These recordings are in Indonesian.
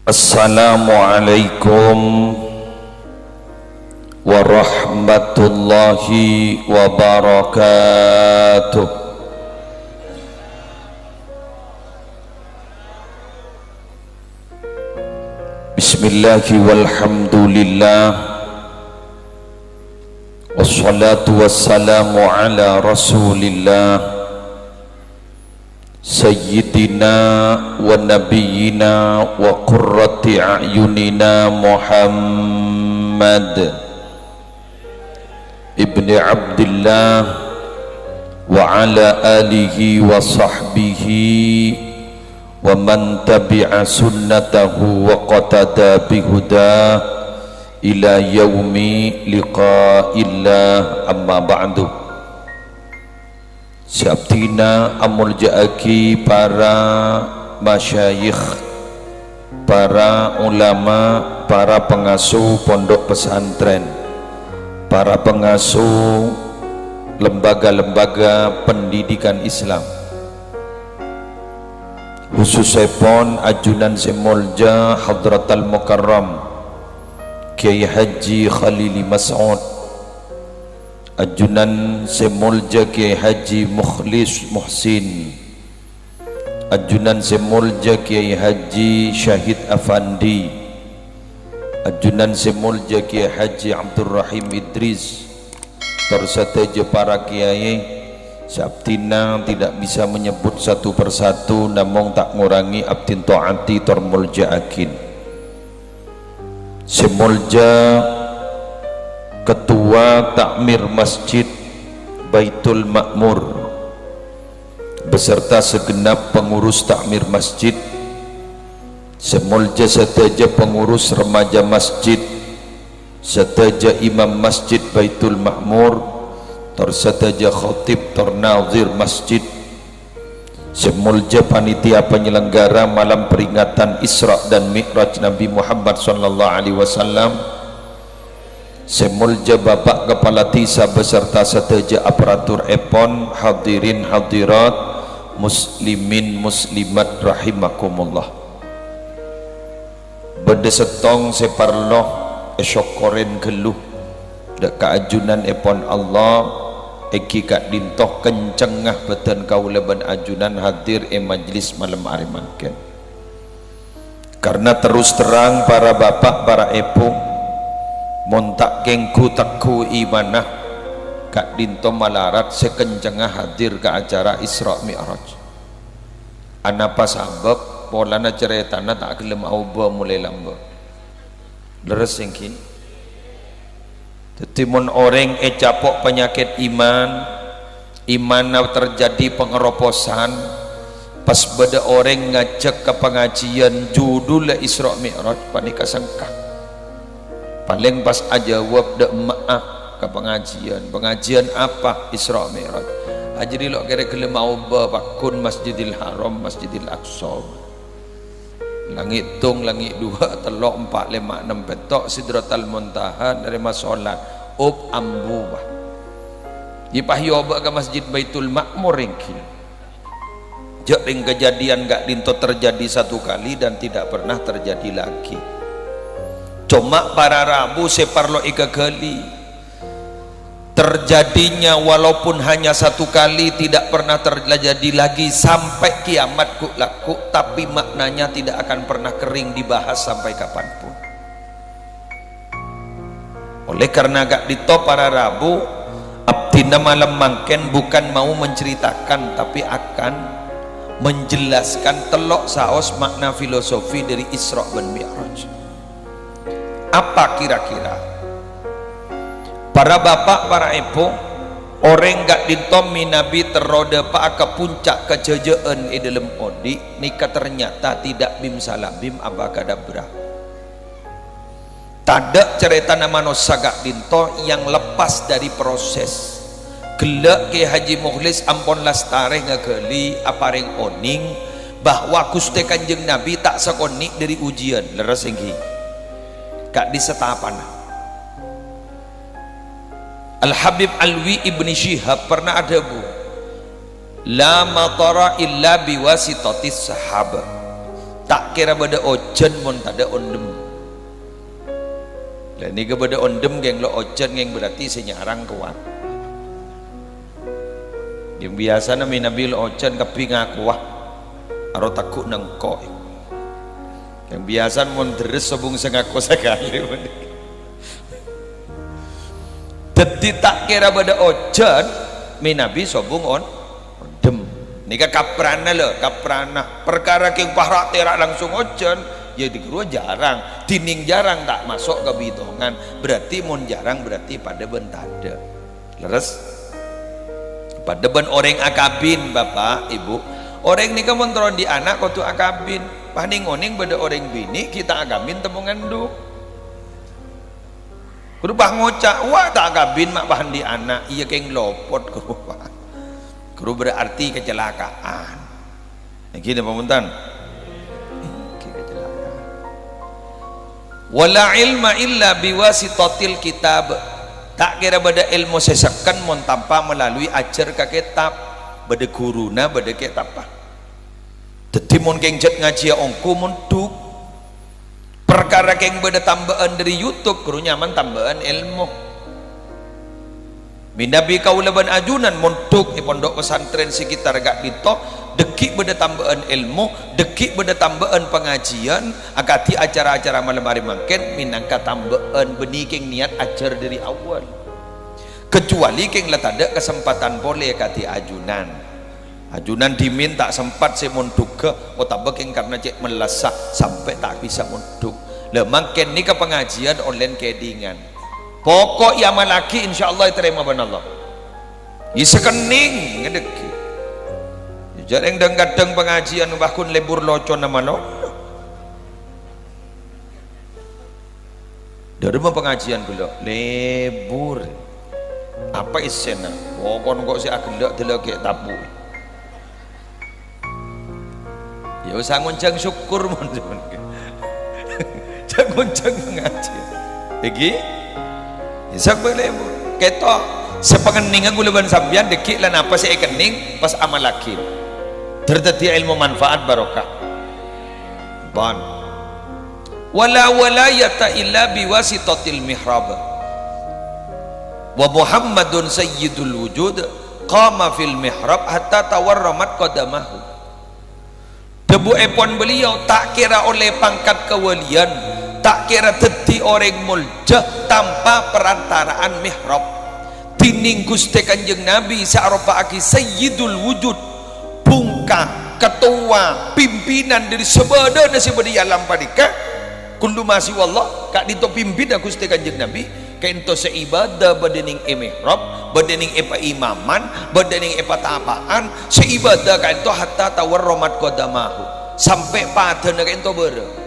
Assalamualaikum warahmatullahi wabarakatuh. Bismillahi walhamdulillah, wassalatu wassalamu ala rasulillah Sayyidina wa nabiyyina wa qurrati a'yunina Muhammad ibni Abdillah wa ala alihi wa sahbihi wa man tabi'a sunnatahu wa qatada bihuda ila yaumi liqa'illah, amma ba'du. Syabtina amul ja'aki para masyayikh, para ulama, para pengasuh pondok pesantren, para pengasuh lembaga-lembaga pendidikan Islam, khususnya pon ajunan semolja Hadratal Mukarram Kiai Haji Khalili Mas'ud, ajunan semolja Kiai Haji Mukhlis Muhsin, ajunan semolja Kiai Haji Syahid Afandi, ajunan semolja Kiai Haji Abdul Rahim Idris, terseteja para kiai. Sabtina tidak bisa menyebut satu persatu, namun tak ngurangi abdin ta'ati termulja akin. Semolja Ketua Takmir Masjid Baitul Makmur beserta segenap pengurus takmir masjid, semolja seteja pengurus remaja masjid, seteja imam masjid Baitul Makmur, terseteja khatib ternazir masjid, semolja panitia penyelenggara malam peringatan Isra dan Mi'raj Nabi Muhammad sallallahu alaihi wasallam, semolja Bapak Kepala Tisa beserta seteja aparatur EPON, hadirin hadirat, muslimin muslimat rahimakumullah. Bedesetong separloh esyokoren geluh dek keajunan EPON Allah eki kak dintoh kencengah beten kau leban ajunan hadir majlis malam hari mangken. Karena terus terang para bapak para epo montak kengku takku imanah kak dinto malarat sekencengah hadir ke acara Isra Mi'raj. Anapa sabab polana ceritana tak gelem auba mulai lamba leres singki tetimun orang capok penyakit iman terjadi pengeroposan pas beda orang ngajak ke pengajian judul Isra Mi'raj panika sengkah paling pas aja wab dak maaf ke pengajian apa Isra Mi'raj ajri lo kira gelem auba pakun Masjidil Haram Masjidil Aqsa langit tung langit dua telok 4 5 6 petok Sidratal Muntaha dari masolat up ambu bah jipah yoba ke Masjid Baitul Makmur ringkin jering kejadian gak dinto terjadi satu kali dan tidak pernah terjadi lagi. Cuma para Rabu separlo ika kali terjadinya, walaupun hanya satu kali tidak pernah terjadi lagi sampai kiamat ku laku, tapi maknanya tidak akan pernah kering dibahas sampai kapanpun. Oleh karena gak ditop para Rabu abdina malam mangken bukan mau menceritakan tapi akan menjelaskan telok saos makna filosofi dari Isra dan Mi'raj. Apa kira-kira para bapak para ibu orang gak ditomi Nabi terroda pak ke puncak kejejaan di dalam odi nikah ternyata tidak bim salabim abakadabra. Tada cerita nama nosagak dinto yang lepas dari proses gelak ke Haji Mukhlis ampun lastare ngegeli apareng oning bahwa Gusti Kanjeng Nabi tak sekonik dari ujian leres inggi kak di setapan. Al-Habib Alwi Ibni Syihab pernah ada bu, la matara illa biwasitatis sahabah, tak kira beda ojen mon tak ada ondem. Lah ni ke beda ondem geng lo ojen geng berarti senyarang kuat. Yang biasa nami nabi lo ojen kapi ngakuah aro takut nengkok. Yang biasa mon deres sobung sengaku sekali. Jadi tak kira beda ojen mi nabi sobung ondem. Nika kaprana lo, kaprana perkara keng pahrak terak langsung ojen ya dikira jarang, tining jarang tak masuk ke bitongan, berarti mon jarang berarti pada bentada leres pada ben orang akabin bapak ibu orang nika mon teron di anak kau tu akabin paning oning pada orang bini kita akabin temu ngandung kerubah ngocak wah tak akabin mak bahan di anak iya keng lopot kerubah kru berarti kecelakaan. Gini pamuntan. Kecelakaan. Wala ilma illa biwasitatil kitab. Tak kira beda ilmu sesakan mon tanpa melalui ajar ka kitab, beda guruna beda kitab. Dadi mon keng jet ngaji ongku mon duk. Perkara keng beda tambahan dari YouTube, kru nyaman tambahan ilmu. Minabi kaulaban ajunan montuk di pondok pesantren sekitar gak dito dekik beda tambahan ilmu dekik beda tambahan pengajian akati acara-acara malam hari mangken minangka tambahan benih keng niat ajar dari awal kecuali keng lah ada kesempatan boleh kati ajunan diminta sempat saya montuk ke otabak keng karena cek melesak sampai tak bisa montuk lah mangken ni ke pengajian online kedingan pokok ya malaki insyaallah terima ban Allah isekening ngedeki jarang kadang pengajian bahkan lebur locon nama lo dari rumah pengajian dulu lebur apa isena pokok kok si agendak dulu kayak tabu ya usah ngoncang syukur mon jangan ngoncang pengajian lagi isak boleh ketok sepengeningan gulaban sambian dekik lan apa sih kening pas amal laki terjadi ilmu manfaat barokah ban wala walayata illa biwasitatil mihrab wa Muhammadun sayyidul wujud qama fil mihrab hatta tawarramat qadamahu debu epon beliau tak kira oleh pangkat kewalian tak kira teti orang mulja tanpa perantaraan mihrab tining Gusti Kanjeng Nabi sa'aropa aki sayyidul wujud bungka ketua pimpinan dari sebada nasi badi alam padika kullu masih wallah kak dito pimpin Gusti Kanjeng Nabi kento seibadah badening mihrab badening epa imaman badening epa tapaan seibadah kento hatta tawarramat qadamahu sampai pada kento bere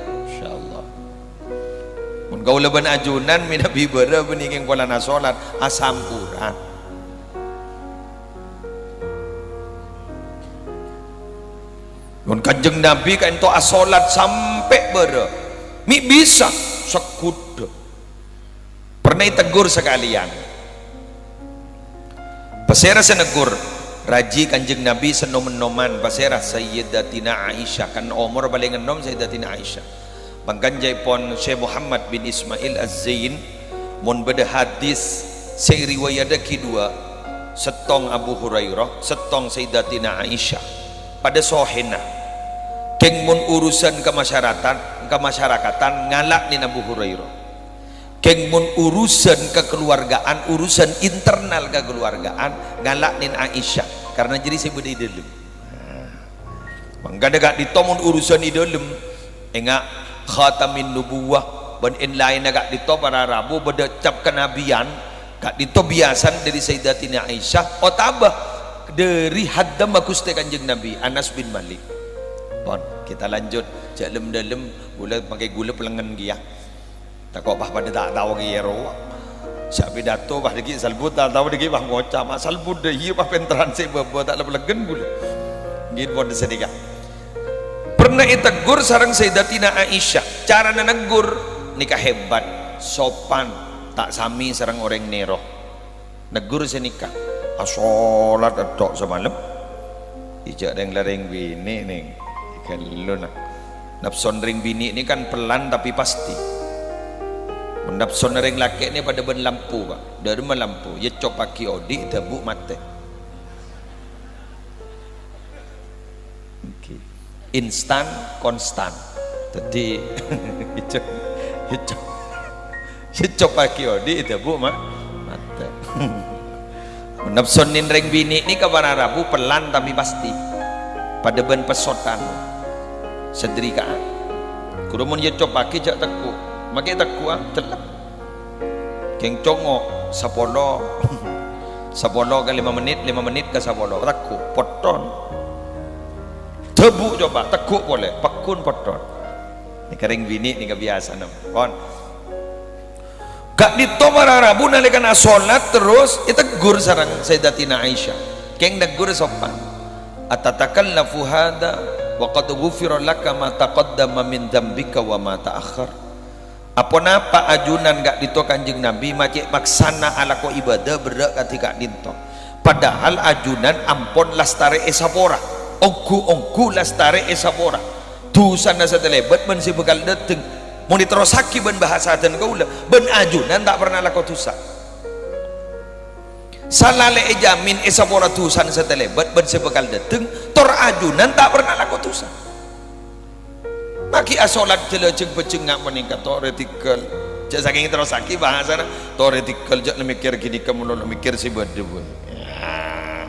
kau leban ajunan minabi bera beningin kuala nasolat asampuran mun Kanjeng Nabi kan itu asolat sampai bera mi bisa sekuda pernah tegur sekalian pasera senegur raji Kanjeng Nabi senomen-noman pasera Sayyidatina Aisyah kan umur paling enom Sayyidatina Aisyah Bangkanjai pon Syekh Muhammad bin Ismail Az-Zain mun beda hadis seriwayat kedua setong Abu Hurairah setong Sayyidatina Aisyah pada sohena keng mun urusan kemasyarakatan ngalak ni Abu Hurairah keng mun urusan kekeluargaan urusan internal kekeluargaan ngalak ni Aisyah karena jadi saya beda dalam bangga dekat ditomun urusan di dalam enggak khatamin nubuwah ban in lain agak dito para rabu berdecap kenabian kak dito biasan dari Sayyidatina Aisyah otabah dari haddam Gusti Kanjeng Nabi Anas bin Malik pon kita lanjut jalem dalem gula pakai gula pelengan dia tak kok bah pada tak tahu giero siap pidato bah dikit salbut tak tahu dikit bah ngocah mak salbut deh iya bah penteran sih bah tak pelegen gula gitu pon sedikit pernah itegur sarang Sayyidatina Aisyah cara negur nikah hebat sopan tak sami sarang orang nero negur senikah asolat adok semalam ijak yang lareng bini neng kalau nak Nafson ring bini ini kan pelan tapi pasti. Nafson ring laki ini pada ben lampu pak, dari lampu ya cop paki odi tabuk mate. Okay. Instan konstan. Jadi ya cop paki odi tabuk mate. Nafson ring bini ini kabar Rabu pelan tapi pasti. Pada ben pesotan. Sederikaan kurumun ya cop paki jak teku makai teku telap keng congok sapolo ke 5 menit ke sapolo teku poton tebu coba tekuk boleh pakun poton ini kering bini ini kebiasaan kon gak ditomar Rabu nalikan sholat terus itegur sarang Sayyidatina Aisyah keng negur sopan atatakallafu hada wa qad ghufira laka ma taqaddama min dzambika wa ma ta'akhkhar. Apa napa ajunan gak dito Kanjeng Nabi macik maksana ala ko ibadah berak ketika dinto. Padahal ajunan ampon lastare esapora. Ongku lastare esapora. Dusana satelebat ben si bekal deteng. Mun diterosaki ben bahasa dan kaula ben ajunan tak pernah lako dosa. Salale ejamin esapora tusan setelebat ben sebekal deteng tor ajunan tak pernah laku tusan maki asolat jelejeng peceng ngak meningkat teoretikal jak saking terus saki bahasa teoretikal jak mikir gini kamu mikir si berdebun ya.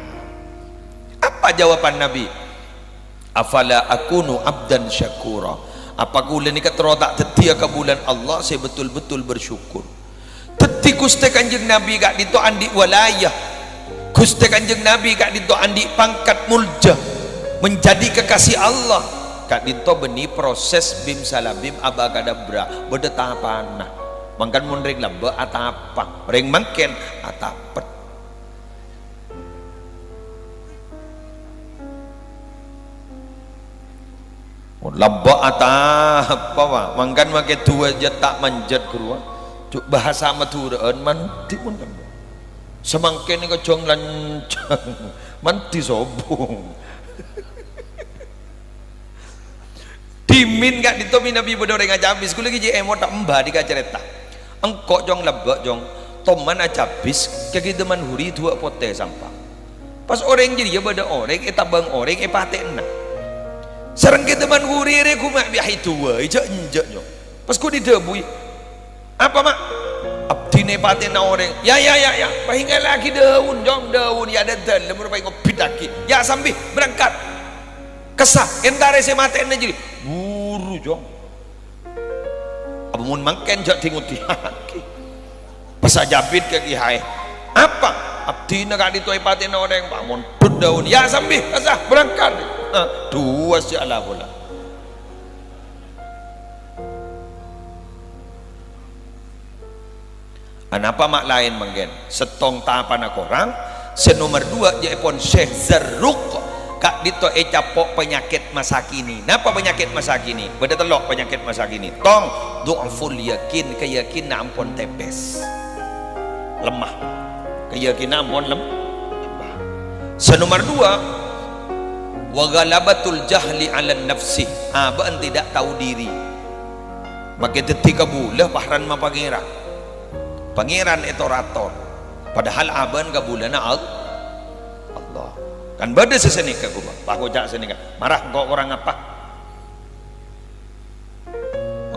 Apa jawaban Nabi afala akunu abdan syakura apa kula ni keterotak tetia ke bulan Allah saya betul-betul bersyukur teti Gusti Kanjeng Nabi gak dito andi walayah Gusti Kanjeng Nabi gak dito andi pangkat mulja menjadi kekasih Allah gak dito beni proses bim salabim abakadabra bedetapanah mangkan mun ring lamba atapa ring mangken atapet lamba atapa wa mangkan make dua tak manjat keluar bahasa maturaan mandi pun kan semangkin ini kejong lancang mandi sobong dimin gak ditomi Nabi bodoreng aja habis ku lagi emo tak mbah di cerita engkok jong lebak jong toman aja habis kaki teman huri dua pote sampah pas orang jadi ya pada orang bang orang paten serang kita teman huri reku mak biahi tua ijak injak jong pas ku didebui apa mak abdi nepatin orang ya pahinga lagi daun jom daun ya ada dalam merupakan ngopi lagi ya sambil berangkat kesah entare saya matiin jadi buru jom abumun mangken jak tinguti lagi pas ajabit ke kihai apa abdi nak dituaipatin orang bangun daun ya sambil kesah berangkat dua si ala bola Anapa mak lain menggen setong tapan orang senomor 2 jaipon Syekh Zarruq kak dito capok penyakit masa kini napa penyakit masa kini beda telok penyakit masa kini tong du'aful yakin keyakinan ampun tepes lemah keyakinan ampun lemah senomor 2 wa ghalabatul jahli ala nafsi abang tidak tahu diri makin detik kabulah pahran ma pangeran etorator padahal aban kabulana Allah kan beda sesenik ke gua pak kocak senika marah kok orang apa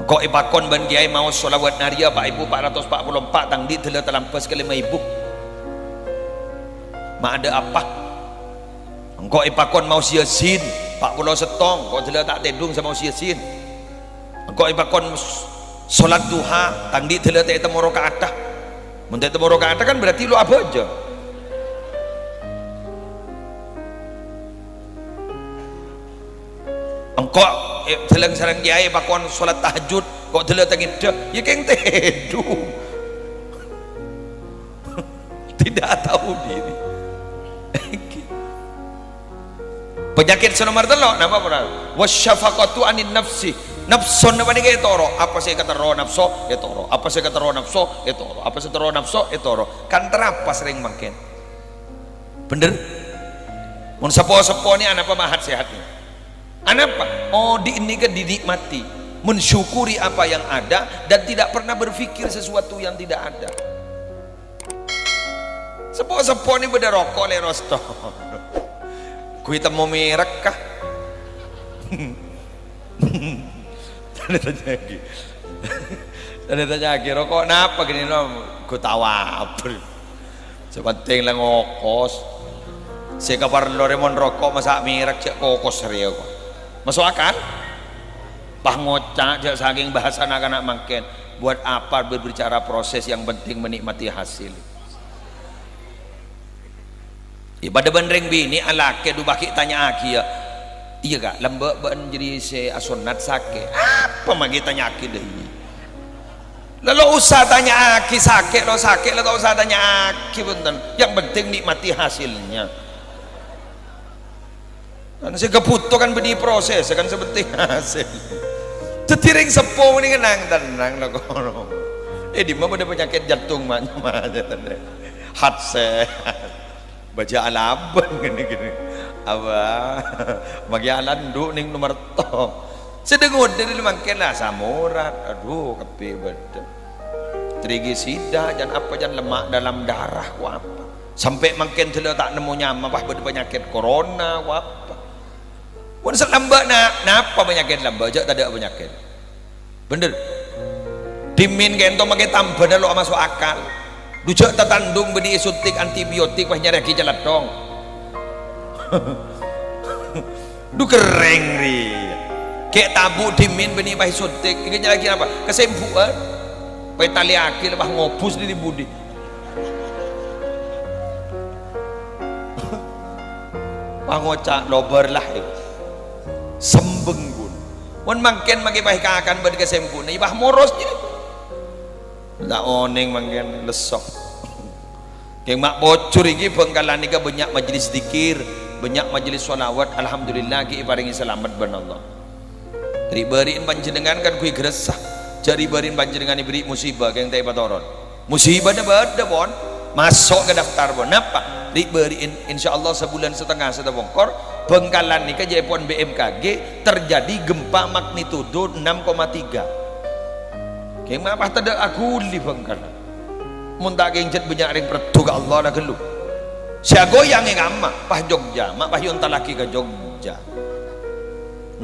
kok ipakon ban kiai mau sholawat naria pak ibu 444 tang di telah telampas ke 5 ibu mak ada apa engkau ipakon mau siasin 40 setong kok telah tak tedung sama siasin engkau ipakon sholat duha tangdi telah tak temu rakaat menteri temu rakaat kan berarti lu apa aja engkau telah sarang kiai pakon sholat tahajud kok telah tangin ya keng tedu tidak tahu diri penyakit senomor telok nama pernah wasyafaqatu anin nafsi nafson apa nih kayak toro apa sih kata roh nafso ya toro apa sih kata roh nafso ya toro apa sih roh nafso ya toro kan terapas sering makin bener mun sepo-sepo ini anak pemahat sehatnya Kenapa? Oh, ini kan dinikmati, mensyukuri apa yang ada dan tidak pernah berpikir sesuatu yang tidak ada. Sepo-sepo ini beda rokok le rosto. Kui temu merek kah? Tanya lagi rokok napa gini lo? Ku tawa apa? Sepenting lah ngokos. Saya kabar Loremon rokok masak merek cek kokos ria kok. Masuk akal? Bah ngocak cek saking bahasa anak-anak makin. Buat apa berbicara proses, yang penting menikmati hasil. Ibadah bandreng bini alake du baki tanya aki ya. Iya kak, lembek ban jadi se asonat sake. Apa magi tanya aki deh. Lalu usah tanya aki sakit lo sakit, lalu usah tanya aki benten. Yang penting nikmati hasilnya. Karena saya kebutuhan beni proses, kan seperti hasil. Tetiring sepo ini kenang tenang lah kono. Di mana ada penyakit jantung macam-macam tanda. Hat sehat. Baca alaban gini-gini. Apa? Bagi alandu ning nomor to. Sedengut dari mangken lah samurat. Aduh kepi beda. Trigisida dan apa dan lemak dalam darah ku apa. Sampai mangken telo tak nemu nyama bah penyakit corona ku apa. Pun selamba napa penyakit lamba aja tak ada penyakit. Bener. Dimin kento make tambah lo masuk akal. Dujak tatandung bedi suntik antibiotik pas nyari jalan dong. Du kering ri. Kayak tabu dimin beni pas suntik. Ini lagi apa? Kesembuhan. Pai tali aki lebah ngopus di budi. Pangocak lober lah. Sembenggun. Wan mangken magi pai kakan bedi kesempun. Ibah moros jadi. Tak oneng mangken lesok. Keng mak bocor iki Bengkalan nika banyak majelis zikir, banyak majelis sholawat. Alhamdulillah ki paringi selamat ban Allah. Ribariin panjenengan kan kui gresah. Jari barin panjenengan diberi musibah keng teh patoron. Musibah ada bon. Masuk ke daftar bon. Napa? Ribariin insyaallah sebulan setengah sudah bongkor. Bengkalan nika jepon BMKG terjadi gempa magnitudo 6,3. Keng apa tada aku li Bengkalan. Mun tak geng jet banyak ring pertu ke Allah dah gelu. Sia goyang yang amma pah Jogja, mak pah yon talaki ke Jogja.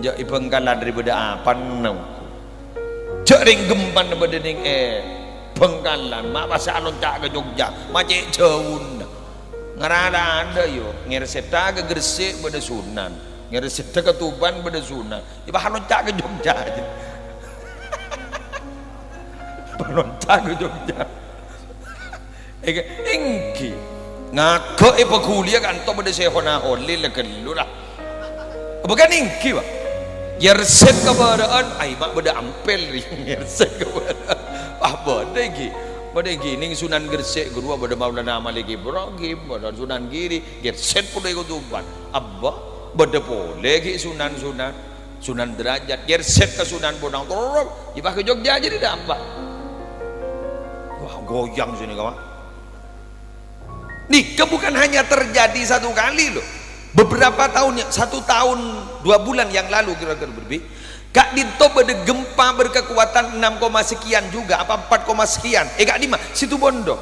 Jak Bengkalan daripada apa nau. Cek ring gempan daripada ning Bengkalan, mak pasal alon tak ke Jogja, macet jauh. Ngarada ada yo, ngereseta ke Gresik pada Sunan, ngereseta ke Tuban pada Sunan. Iba alon tak ke Jogja aja. Penontak ke Jogja. Engki ngake ipa kuliah kan to pada sehona holil kelu lah. Bukan engki pak. Yerset keberadaan, ay mak beda ampel ring yerset keberadaan. Ah beda gi, beda gi ning Sunan Gresik guru beda Maulana Malik Ibrahim, beda Sunan Giri, yerset pun ikut Tuban. Abba beda pole gi Sunan Derajat, yerset ke Sunan Bonang Torok, ibah ke Jogja aja tidak apa. Wah goyang sini kawan. Nikah bukan hanya terjadi satu kali loh. Beberapa tahun, 1 tahun 2 bulan yang lalu kira-kira berbeda. Kak Dinto pada gempa berkekuatan 6, sekian juga, apa 4, sekian. Kak Dima, situ Bondo.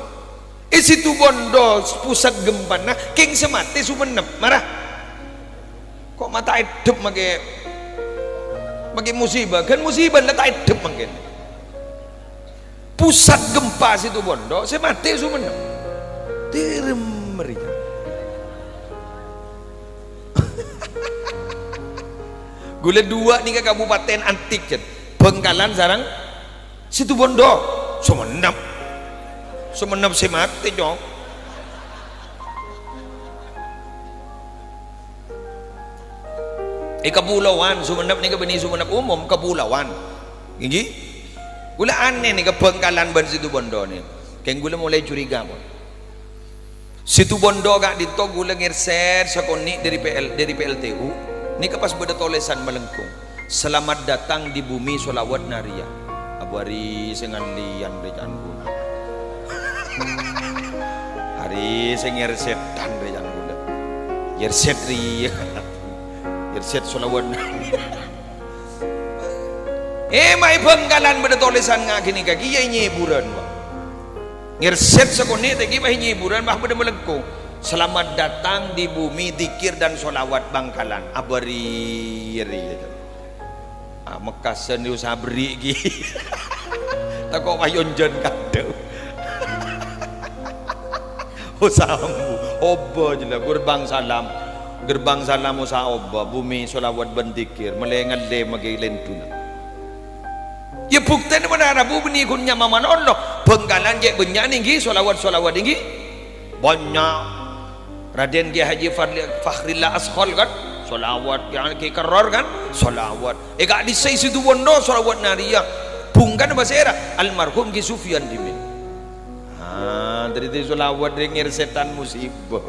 Situ Bondo pusat gempa. Nah, King semate Sumenep marah. Kok mata hidup pakai musibah? Kan musibah lah tak hidup makin. Pusat gempa situ Bondo, semate Sumenep. Tirem meriah. Gula 2 nih ke kabupaten antik jet. Bengkalan sarang situ Bondo. Sumenep semate jong. Kepulauan Sumenep nih ke beni Sumenep umum kepulauan. Gini. Gula aneh nih ke Bengkalan ban situ Bondo nih. Keng gula mulai curiga pun. Situ Bondo gak dito gula ngirser sakoni dari PLTU. Ini kepas beda tolesan melengkung. Selamat datang di bumi solawat naria. Abari sengan lian rejan gula. Hari sengir setan rejan gula. Yerset ria. irsyad solawat mai Bangkalan pada tulisan ngagini kaki ya hiburan Pak ngirset sekoni tadi bah hiburan bah pada melengkung selamat datang di bumi dikir dan solawat Bangkalan abari Mekah seni sabri gi tak kok payon jen kado usahamu oba je lah gerbang salam usaha oba bumi solawat bendikir melengan le magi lentuna ya bukti mana Rabu beni kunya mama Allah Bangkalan je banyak tinggi solawat tinggi banyak Raden Kiai Haji Fakhrillah Ashol kan solawat yang Kiai Karrar kan solawat gak di situ wondo solawat nariyah bungkan bahasa era almarhum Ki Sufyan Dimin dari itu solawat dengan setan musibah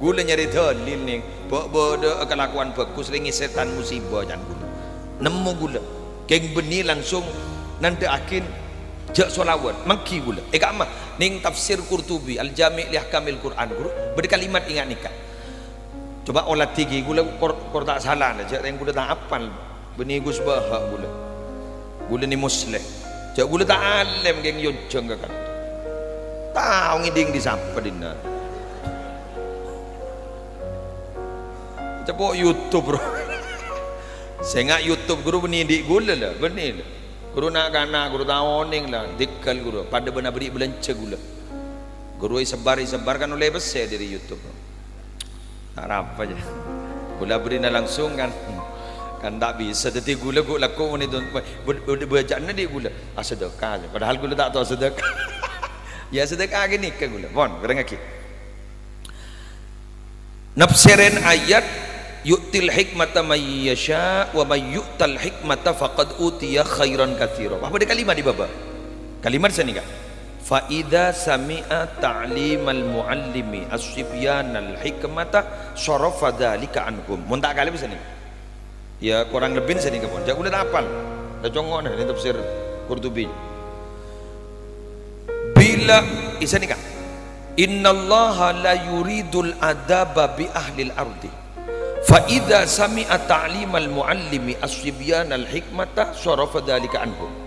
gula nyari dalil nih bodoh kelakuan bagus ringi setan musibah jangan gula nemu gula keng beni langsung nanti akin jak solawat mangki gula gak mah ning tafsir Qurtubi al jami' li ahkamil Quran guru berkalimat ingat nikah coba olah tinggi gula kor tak salah jak yang gula tak apal beni gus bahak gula ni musleh jak gula tak alim geng yojeng kan tahu ngiding di sampai dina coba YouTube bro saya nggak YouTube guru benidik gula lah benih guru nak kana guru tawoning lah dikal guru pada benar beri belanja gula guru sebar kan oleh besar dari YouTube tak apa aja gula beri langsung kan tak bisa jadi gula laku ni tu berjakna di gula sedekah padahal gula tak tahu sedekah ya sedekah gini ke gula bon gereng aki nafsirin ayat yu'til hikmata may yasha wa may yu'tal hikmata faqad utiya khairan katsira apa ada kalimat di bawah kalimat sini kak fa idza sami'a ta'limal muallimi as-sibyanal hikmata sarafa dzalika anhum mun tak kali bisa nih ya kurang lebih sini kapon jak udah hafal dah congok nih tafsir Qurtubi bila isa nih kak innallaha la yuridul adaba bi ahlil ardi fa idza sami'a ta'limal muallimi as-sibyanal hikmata sarafa dzalika anhum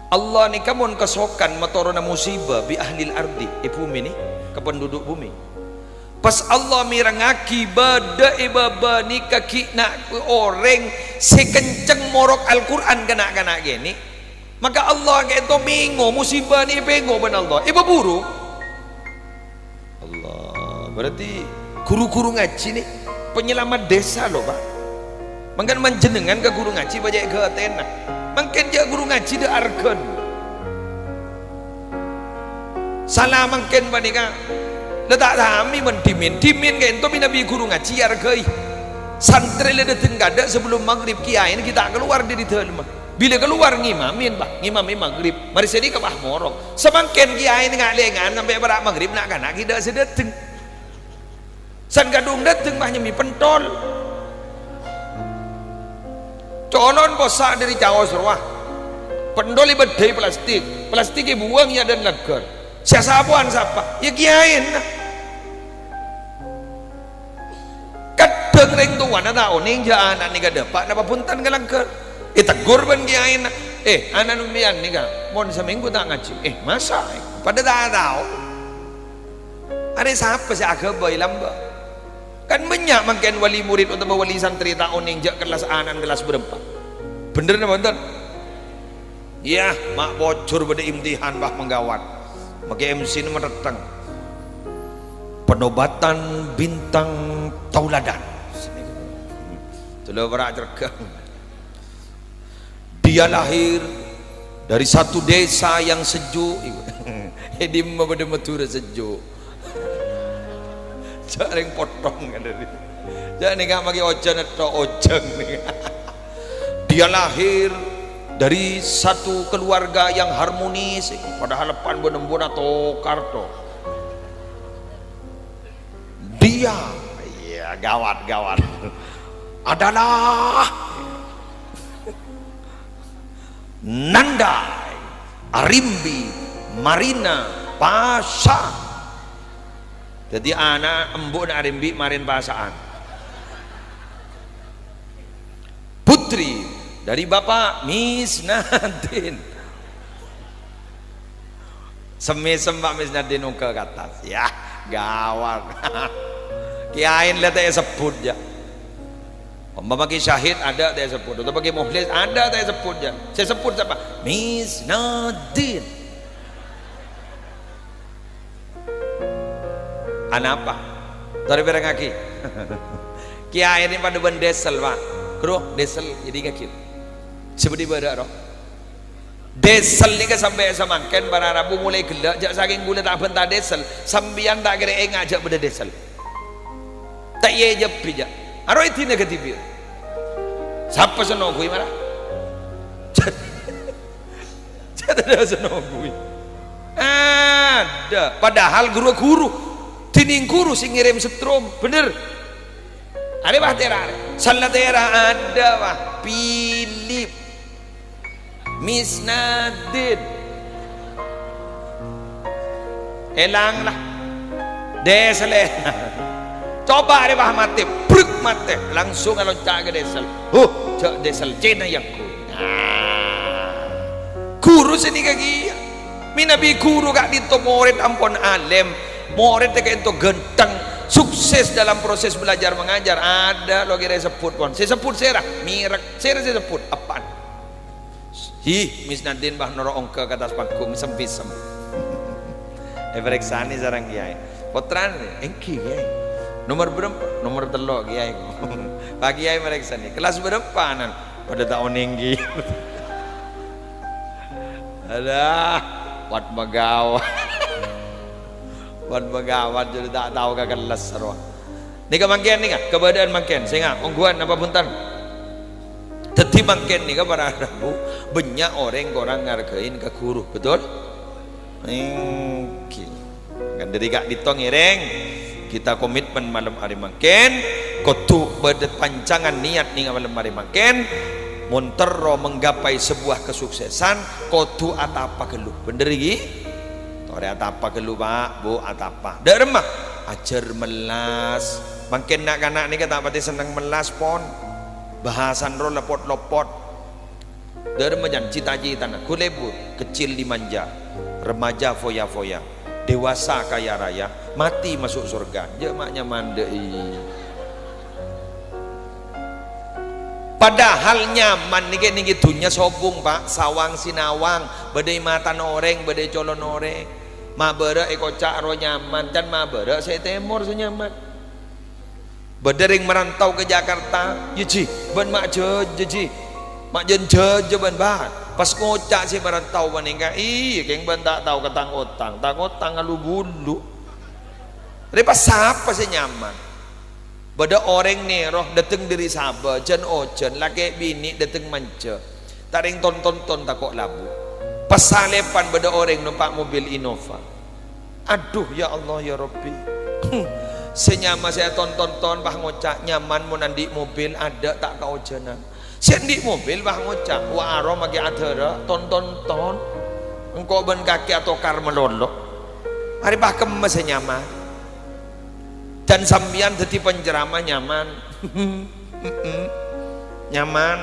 Allah ni kamun kesokan matorona musibah bi ahlil ardi bumi ni ke penduduk bumi pas Allah mirangaki bada ibaba ni kaki nak orang sekenceng morok Al-Quran kena gini maka Allah kata mengo musibah ni pengo ben Allah buru Allah berarti guru-guru ngaji ni penyelamat desa loh pak mungkin menjenengan ke guru ngaji banyak ke Athena mungkin dia guru ngaji dia arkan salah mungkin panika letak kami mendimin ke ento nabi guru ngaji arkai santri le dateng gada sebelum maghrib kiai ini kita keluar dari dalam bila keluar ngimamin pak ngimami maghrib mari sedi ke bah morok semakin kiai ini ngalengan sampai berak maghrib nak kana kita sedateng san gadung dateng bah nyemi pentol colon bosak dari Jawa Surwah pendol bedai plastik buang ya dan legar siasapuan siapa ya kiai nah kadang ring tuan ada oning ja anak ni kada pak napa punten ka legar tegur ban kiai nah anak numian ni ka mon seminggu tak ngaji masa pada tak tahu ada siapa si agama lamba kan banyak makin wali murid atau wali santri tak oning jak kelas anan kelas berempat bener na bener ya mak bocor pada imtihan bah menggawat maka MC ini meretang penobatan bintang tauladan telah berak cergam dia lahir dari satu desa yang sejuk di pada Madura sejuk jaring potong kan dari jangan nggak bagi ojan atau ojeng nih dia lahir dari satu keluarga yang harmonis padahal lepan benembuan atau karto dia ya gawat adalah Nandai Arimbi Marina Pasha jadi anak embuk nak Arimbi marin pasaan putri dari bapak Misnadin. Semisem Pak Misnadin ke atas ya gawat. Kiain lihat saya sebut ya, umpama bagi syahid ada saya sebut, atau bagi mukhlis ada saya sebut ya. Saya sebut siapa? Misnadin. Anak apa? Dari berang kaki. Kiai ini pada ben desel Pak. Kru desel jadi kaki. Seperti berada roh. Desel ni kan sampai samangken para Rabu mulai gelak jak saking gula tak bentar desel sambian tak kira ngajak pada desel. Tak ye je pijak. Aro itu negatif. Siapa senogui marah? Jadi ada senogui. Ada. Padahal guru tining guru sing ngirim setrum, bener. Ada bah tera, salah tera ada bah. Philip, Misnadin, elang lah. Desel. Coba ada bah mati, bruk mati, langsung kalau cak ke desel. Cak desel cina yang ku. Guru sini kaki. Minabi guru kak dito murid ampun alim, murid teka itu genteng, sukses dalam proses belajar mengajar. Ada lo kira sebut pun, saya sebut serah, mirak, saya sebut apaan? Misnadin bah noro ongke ke atas panggung sempisem. Evereksani sarang kiai, potran, engki kiai. Nomor berapa? Nomor telok kiai. Pak kiai mereksani, kelas berapa nan? Pada tahun tinggi. Ada. Wat megawat wat megawat jadi tak tahu ke kelas sarwa ni ka mangken ni ka keberadaan mangken sehingga ongguan apa punten teti mangken ni ka para Rabu banyak orang ngargain ke guru betul kan dari kak ditong ireng kita komitmen malam hari mangken kudu berpancangan niat nih malam hari mangken Montero menggapai sebuah kesuksesan kudu atapa geluh bener iki tore atapa geluh Pak Bu atapa dak remah ajar melas mungkin nak anak ni kata pati seneng melas pon bahasan ro lepot-lepot dak remah jan cita-cita nak kulebur kecil dimanja remaja foya-foya dewasa kaya raya mati masuk surga je maknya mandei. Padahal nyaman niki dunya sobung Pak sawang sinawang badai matan oreng badai colon oreng mabere ekocak ro nyaman dan mabere saya temur senyaman badering merantau ke Jakarta yeji ben mak jeji mak jenje ben bat pas ngocak si merantau meninggal keng ben tak tahu ketang otang ngalu bulu pas siapa sih nyaman bada orang nih roh dateng dari Sabah jen ojen laki bini dateng manja taring tonton takok labu pas salepan bada orang numpak mobil Innova aduh ya Allah ya Rabbi senyama saya tonton bah ngocak nyaman mau nanti mobil ada tak kau ojenan saya di mobil bah ngocak wa arom lagi adara tonton engkau ben kaki atau kar melolok hari bah kemes nyaman dan sambian jadi penceramah nyaman nyaman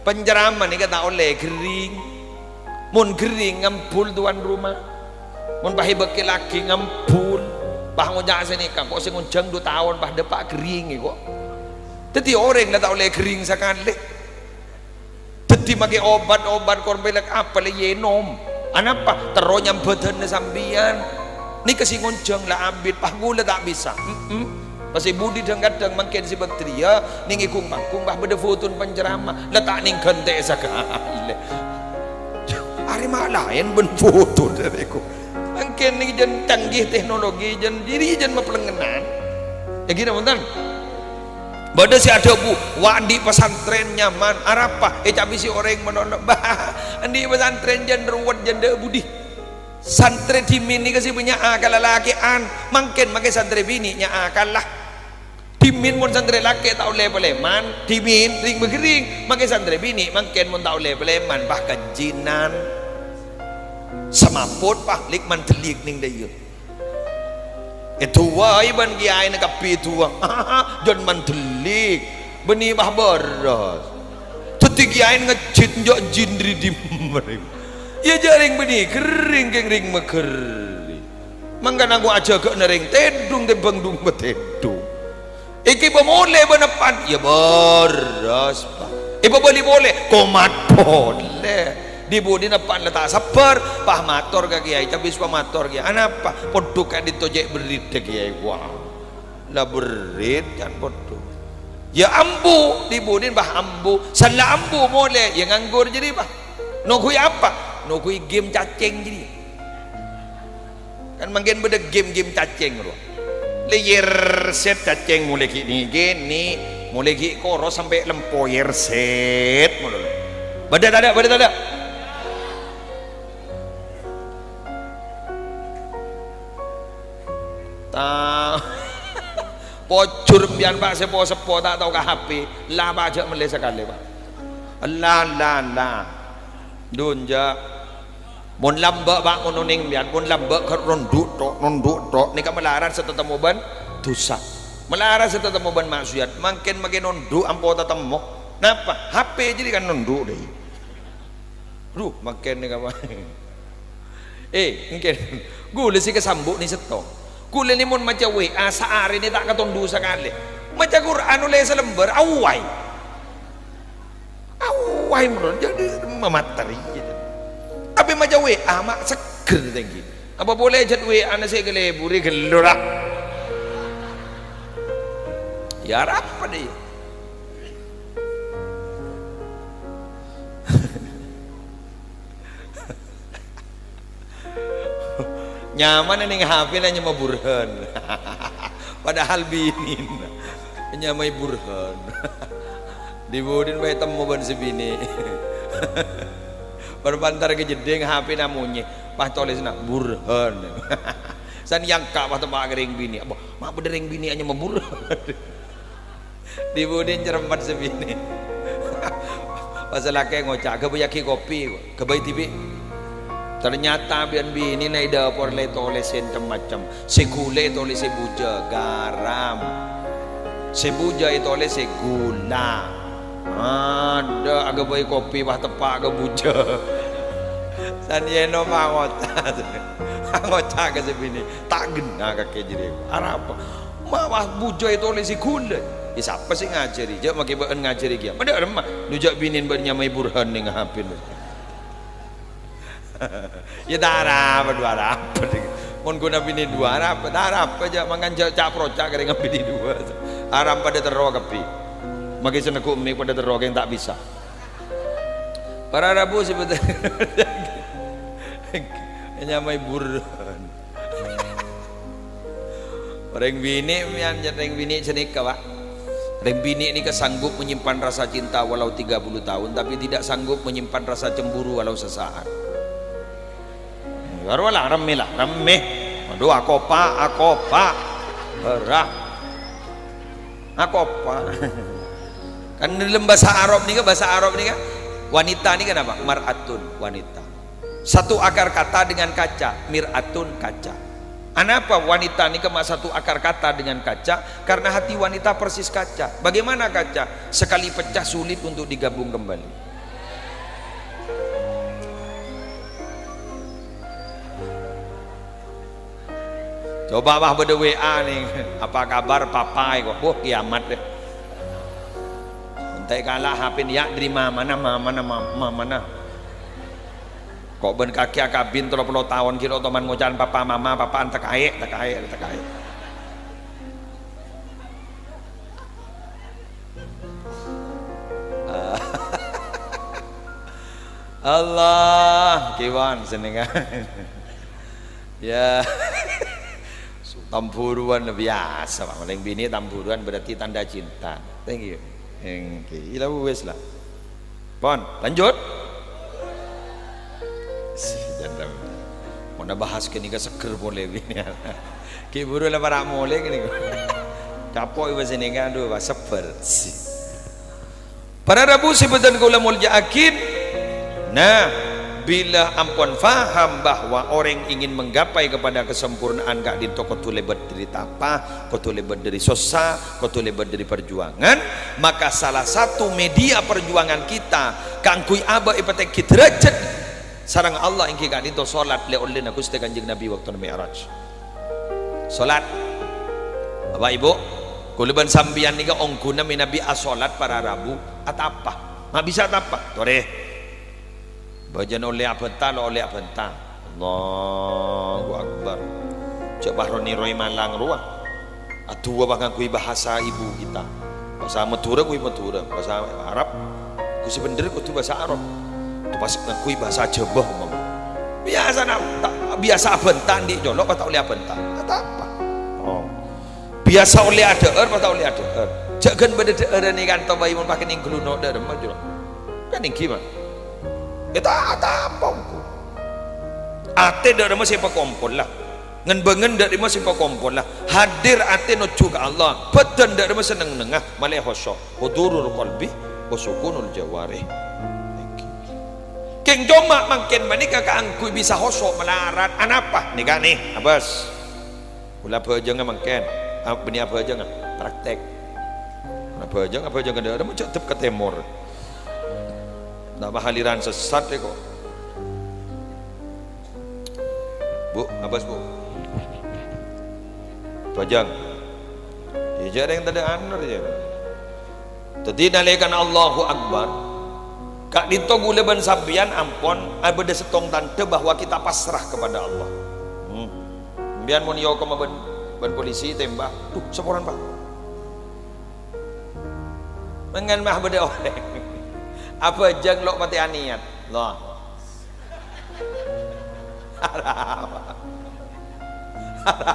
penceramah ini kata oleh gering mun gering ngempul tuan rumah mun pahi beki lagi ngempul bah ngojak sini kok sing unjang 2 tahun bah depak gering kok jadi orang kata oleh gering sekali jadi pakai obat korbelek apa le yenom anapa terus nyambetan sambian ni kesingon jeng lah ambil pahgula tak bisa pasti budi kadang makin si baktria ningi kung bah beda foto penceramah letak ning gente sakale hari mak lain ben foto dari ku makin ni jen canggih teknologi jen diri jen mapelengenan ya gini montan bada si ada bu wadi pesantren nyaman arapa cabi si orang menonton bah andi pesantren jen ruwet jen de budi santri dimin ni kasi punya akal lalakian mungkin makai santri bini nya akal lah dimin mun santri laki tak boleh beleman dimin ring begering makai santri bini mungkin mun tak boleh beleman bahkan jinan semaput pak likman telik ning dayu itu wah iban kiai nak kapi tua jon man telik benih bah beras tetigiain ngecit njok jindri di mereka ya jaring benih kering kering mekering mangkan aku aja ke nering tedung tebang dung betedung iki boleh benepan ya beras bah ibu boleh komat boleh di budi depan letak sabar pah mator ke kiai tapi suka mator kiai anapa podo kan ditojek berit ke kiai wah lah berit kan podo ya ambu di budi bah ambu salah ambu boleh yang nganggur jadi bah nukui apa nukui game cacing jadi kan makin beda game cacing loh layar set cacing mulai gini mulai gini koros sampai lempoyer set mulai beda tak pocur pian pak sepo tak tahu ke HP lah baca melih sekali pak lah dunja mun lambak pak ngononing pian mun lambak ke nonduk tok ni ka melarat setetemu ban dosa melarat setetemu ban maksiat makin nonduk ampo tetemu napa HP jadi kan nonduk deh makin ni ka mungkin gula si kesambuk ni setok kule ni mon maca WA sehari ni tak ketundu sekali maca Quran oleh selembar awai menurut jadi memateri gitu. Tapi maca WA mak seger tinggi apa boleh jad WA na saya geleburi gelora ya apa deh nyaman ning HP nanya mau burhan padahal binin nyamai burhan dibudin bae temu ban sebini berbantar ke jedeng HP namunye pas tulisna burhan san yang kak pas tempat gering bini apa mak bedering bini hanya mau burhan dibudin cerempat sebini pasal laki ngocak kebayaki kopi kebayi TV ternyata bian bini nai dapur le tolesin macam sekule tole sebuja garam sebuja itu oleh segula ada agak baik kopi bah tepak agak buja san yeno mangot ke sebini tak gena kakek jadi apa mah buja itu oleh segula siapa sih ngajari jak makai bahan ngajari dia pada remah nujak binin bernyamai burhan nih ngapin ya darah berdua apa mon guna bini dua apa darah apa aja mangan caproca kering bini dua aram pada terro kapi magi seneku umi pada terro yang tak bisa para rabu sebetulnya nyamai burhan orang bini mian orang bini cenik pak orang bini ini kesanggup menyimpan rasa cinta walau 30 tahun tapi tidak sanggup menyimpan rasa cemburu walau sesaat. Baru lah remeh. Aduh akopa berah. Akopa. Kan dalam bahasa Arab nih kan wanita nih kan apa? Mar'atun wanita. Satu akar kata dengan kaca, mir'atun kaca. Kenapa wanita ini kemas satu akar kata dengan kaca? Karena hati wanita persis kaca. Bagaimana kaca? Sekali pecah sulit untuk digabung kembali. Coba bah beda WA nih, apa kabar papai kok? Kiamat deh. Entai kalah HP ya dari mana. Kok ben kaki akabin 30 tahun kira teman ngocan papa mama papaan tak aek. Allah kiwan senengan. Ya. Tamburuan biasa pak maling bini tamburuan berarti tanda cinta. Thank you ila wes lah pon lanjut si jandam mau bahas kini ke seger boleh bini ki buru lah para mole kini capok ibu sini kan aduh seper si para rabu sebetan kula mulja akin nah bila ampun faham bahwa orang ingin menggapai kepada kesempurnaan kak dinto kotu lebat dari tapa, kotu lebat dari sosa, kotu lebat dari perjuangan, maka salah satu media perjuangan kita kangkui aba ipatek derajat sarang Allah ingki kak dinto salat le oleh aku sete Kanjeng Nabi waktu Mi'raj. Salat Bapak Ibu, kuleban sambian nika ongkuna minabi asolat para Rabu atapa mak bisa atapa tore bajan oleh abenta lo oleh abenta Allahu Akbar cek bahroni roy malang ruah atua bahkan kui bahasa ibu kita bahasa Madura kui Madura bahasa Arab kui sebener kui bahasa Arab tu pas kui bahasa Jawa biasa nak biasa abenta di jolok atau oleh abenta apa oh biasa oleh adeer atau oleh adeer jangan beda adeer ni kan tahu bayi mun pakai ning gluno adeer maju kan ning gimana kita apa ate dari masih pekompol lah ngen dari masih pekompol lah hadir ate nuju ke Allah badan dari masih nengah malah khusuk hudurul qalbi wasukunul jawarih keng joma mangken manika kaangku bisa khusuk melarat anapa nika nih abas kula bajang mangken beni apa aja nggak praktek apa aja nggak ada mau cetep ke timur nah bahaliran sesat deh kok bu abas bu bajang ya jarang tadi anar ya tadi nalekan Allahu Akbar kak dito guleban sabian ampon abada setong tante bahwa kita pasrah kepada Allah biar mau niyoko ban polisi tembak tuh seporan pak mengan mah beda orang apa jang lo mati aniat loh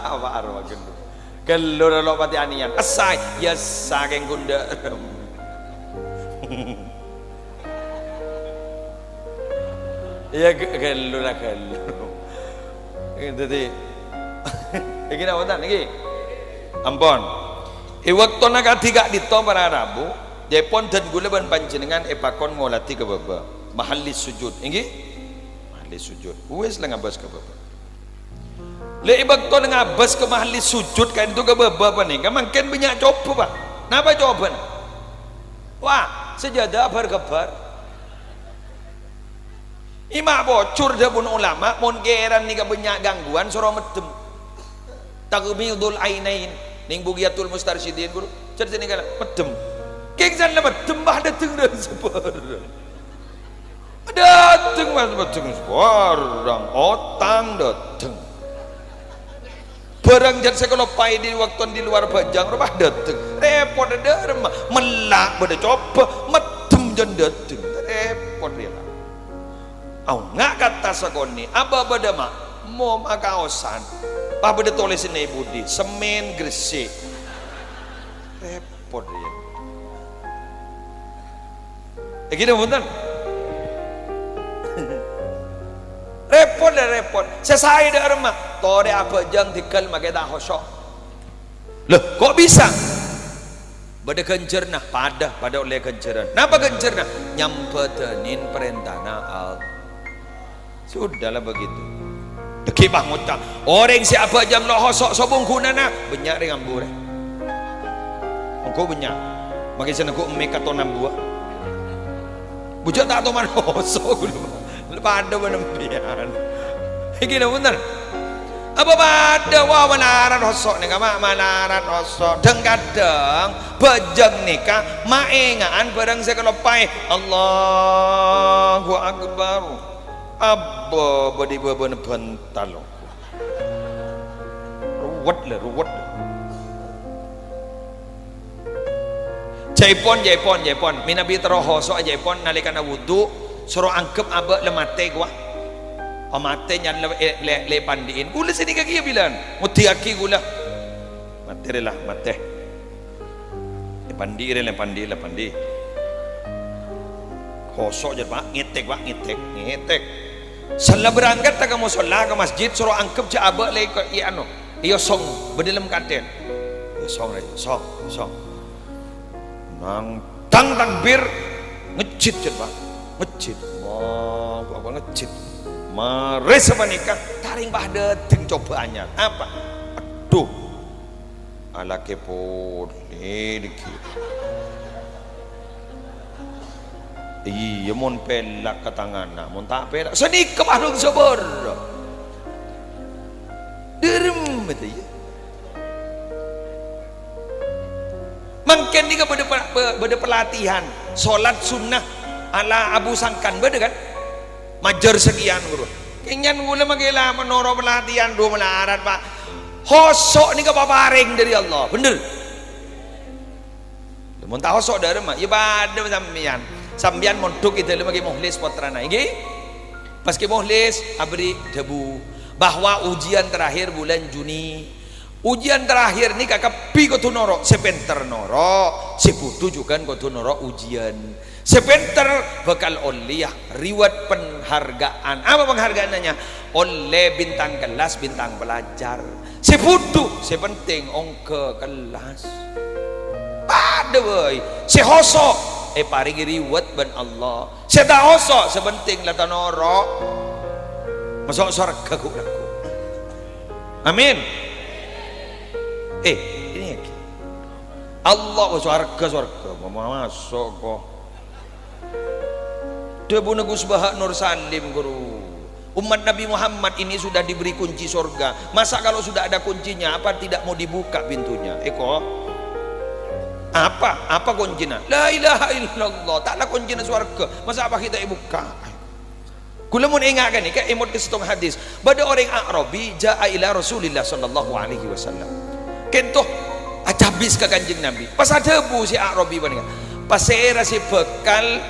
apa arwah gendut kalau lo mati aniat asai ya saking gunda ya kalau jadi iki na wonten iki ampun waktu nak tiga dito para Rabu Jepon dan guleban panjenengan epakon ngolati ke baba mahalli sujud ingi mahalli sujud wes lah ngabas ke baba le ibak to ngabas ke mahalli sujud kan itu ke baba apa nih mungkin banyak coba pak napa jawaban wah sejadah berkebar ima bocor dah pun ulama mon geran nih banyak gangguan suruh medem takmidul ainain ning bugiatul mustarsyidin guru cerita nih kan medem kengsan lama tembah dateng dan sebarang dateng mas dateng sebarang otang dateng barang jangan sekolah pai di waktu di luar bajang rumah dateng repot ada remah melak pada coba medem jangan dateng repot dia lah nggak kata sakoni apa pada mak mau makaosan apa pada tulis ini budi semen gresik repot dia gini punten repot dan repot sesai dah rumah tore apa jang tikal makai dah khusuk loh kok bisa pada kencerna pada oleh kenceran napa kencerna nyampetenin perintahna al sudahlah begitu dekibah ngucap orang siapa jang lo khusuk sobong kunana banyak ringan bure engkau banyak makin sana aku mekatonam buah bujak tak tahu mana kosong lepas ada menempian ini benar apa pada wah manaran kosong nih kama manaran kosong dan kadang bajang nikah maengaan barang saya kalau pai Allahu Akbar apa badi beban bental ruwet lah Jaipon minabi teroho so Jaipon nalikan wudu suruh angkep abak lemate gua mate nyan le pandiin gula sini kaki bilan muti aki gula mate lah mate le pandi kosok je pak ngetek salah berangkat tak kamu salah ke masjid suruh angkep je abak le iano iyo song bedalam katen song nang tang takbir ngejit je pak ngejit Allah gua ngecit mare semenikah taring bahda ting cobaannya apa aduh ala kepon ini iya mon pelak ke tangan mon tak pelak sedikit ahlung sabar derem betul ya mungkin ni beda pelatihan solat sunnah ala Abu Sangkan beda kan majar sekian guru ingin gula magila menoro pelatihan dua melarat pak hosok ni kepaparing dari Allah bener mun tak hosok dari mah ibadah sambian mondok itu lagi muhlis potrana iki pas ke muhlis abri debu bahwa ujian terakhir bulan Juni ujian terakhir nih kakak pi kudu noro sepenter noro seputu juga kudu noro ujian sepenter bakal oleh reward penghargaan apa penghargaannya oleh bintang kelas bintang pelajar seputu sepenting ongke kelas ada boy sehoso paringi reward ben Allah setahoso sepenting lata noro masuk surga ku amin ini Allah surga masuk kok debu negus bahak Nur Salim guru umat Nabi Muhammad ini sudah diberi kunci surga masa kalau sudah ada kuncinya apa tidak mau dibuka pintunya apa kuncinya la ilaha illallah tak ada kuncinya surga masa apa kita buka kula mun ingat kan ni kan imut kesetong hadis pada orang Arabi jaa ila Rasulillah sallallahu alaihi wasallam kentoh acabis ke kanjeng Nabi pas ada bu si Arabi paningan pas era si bekal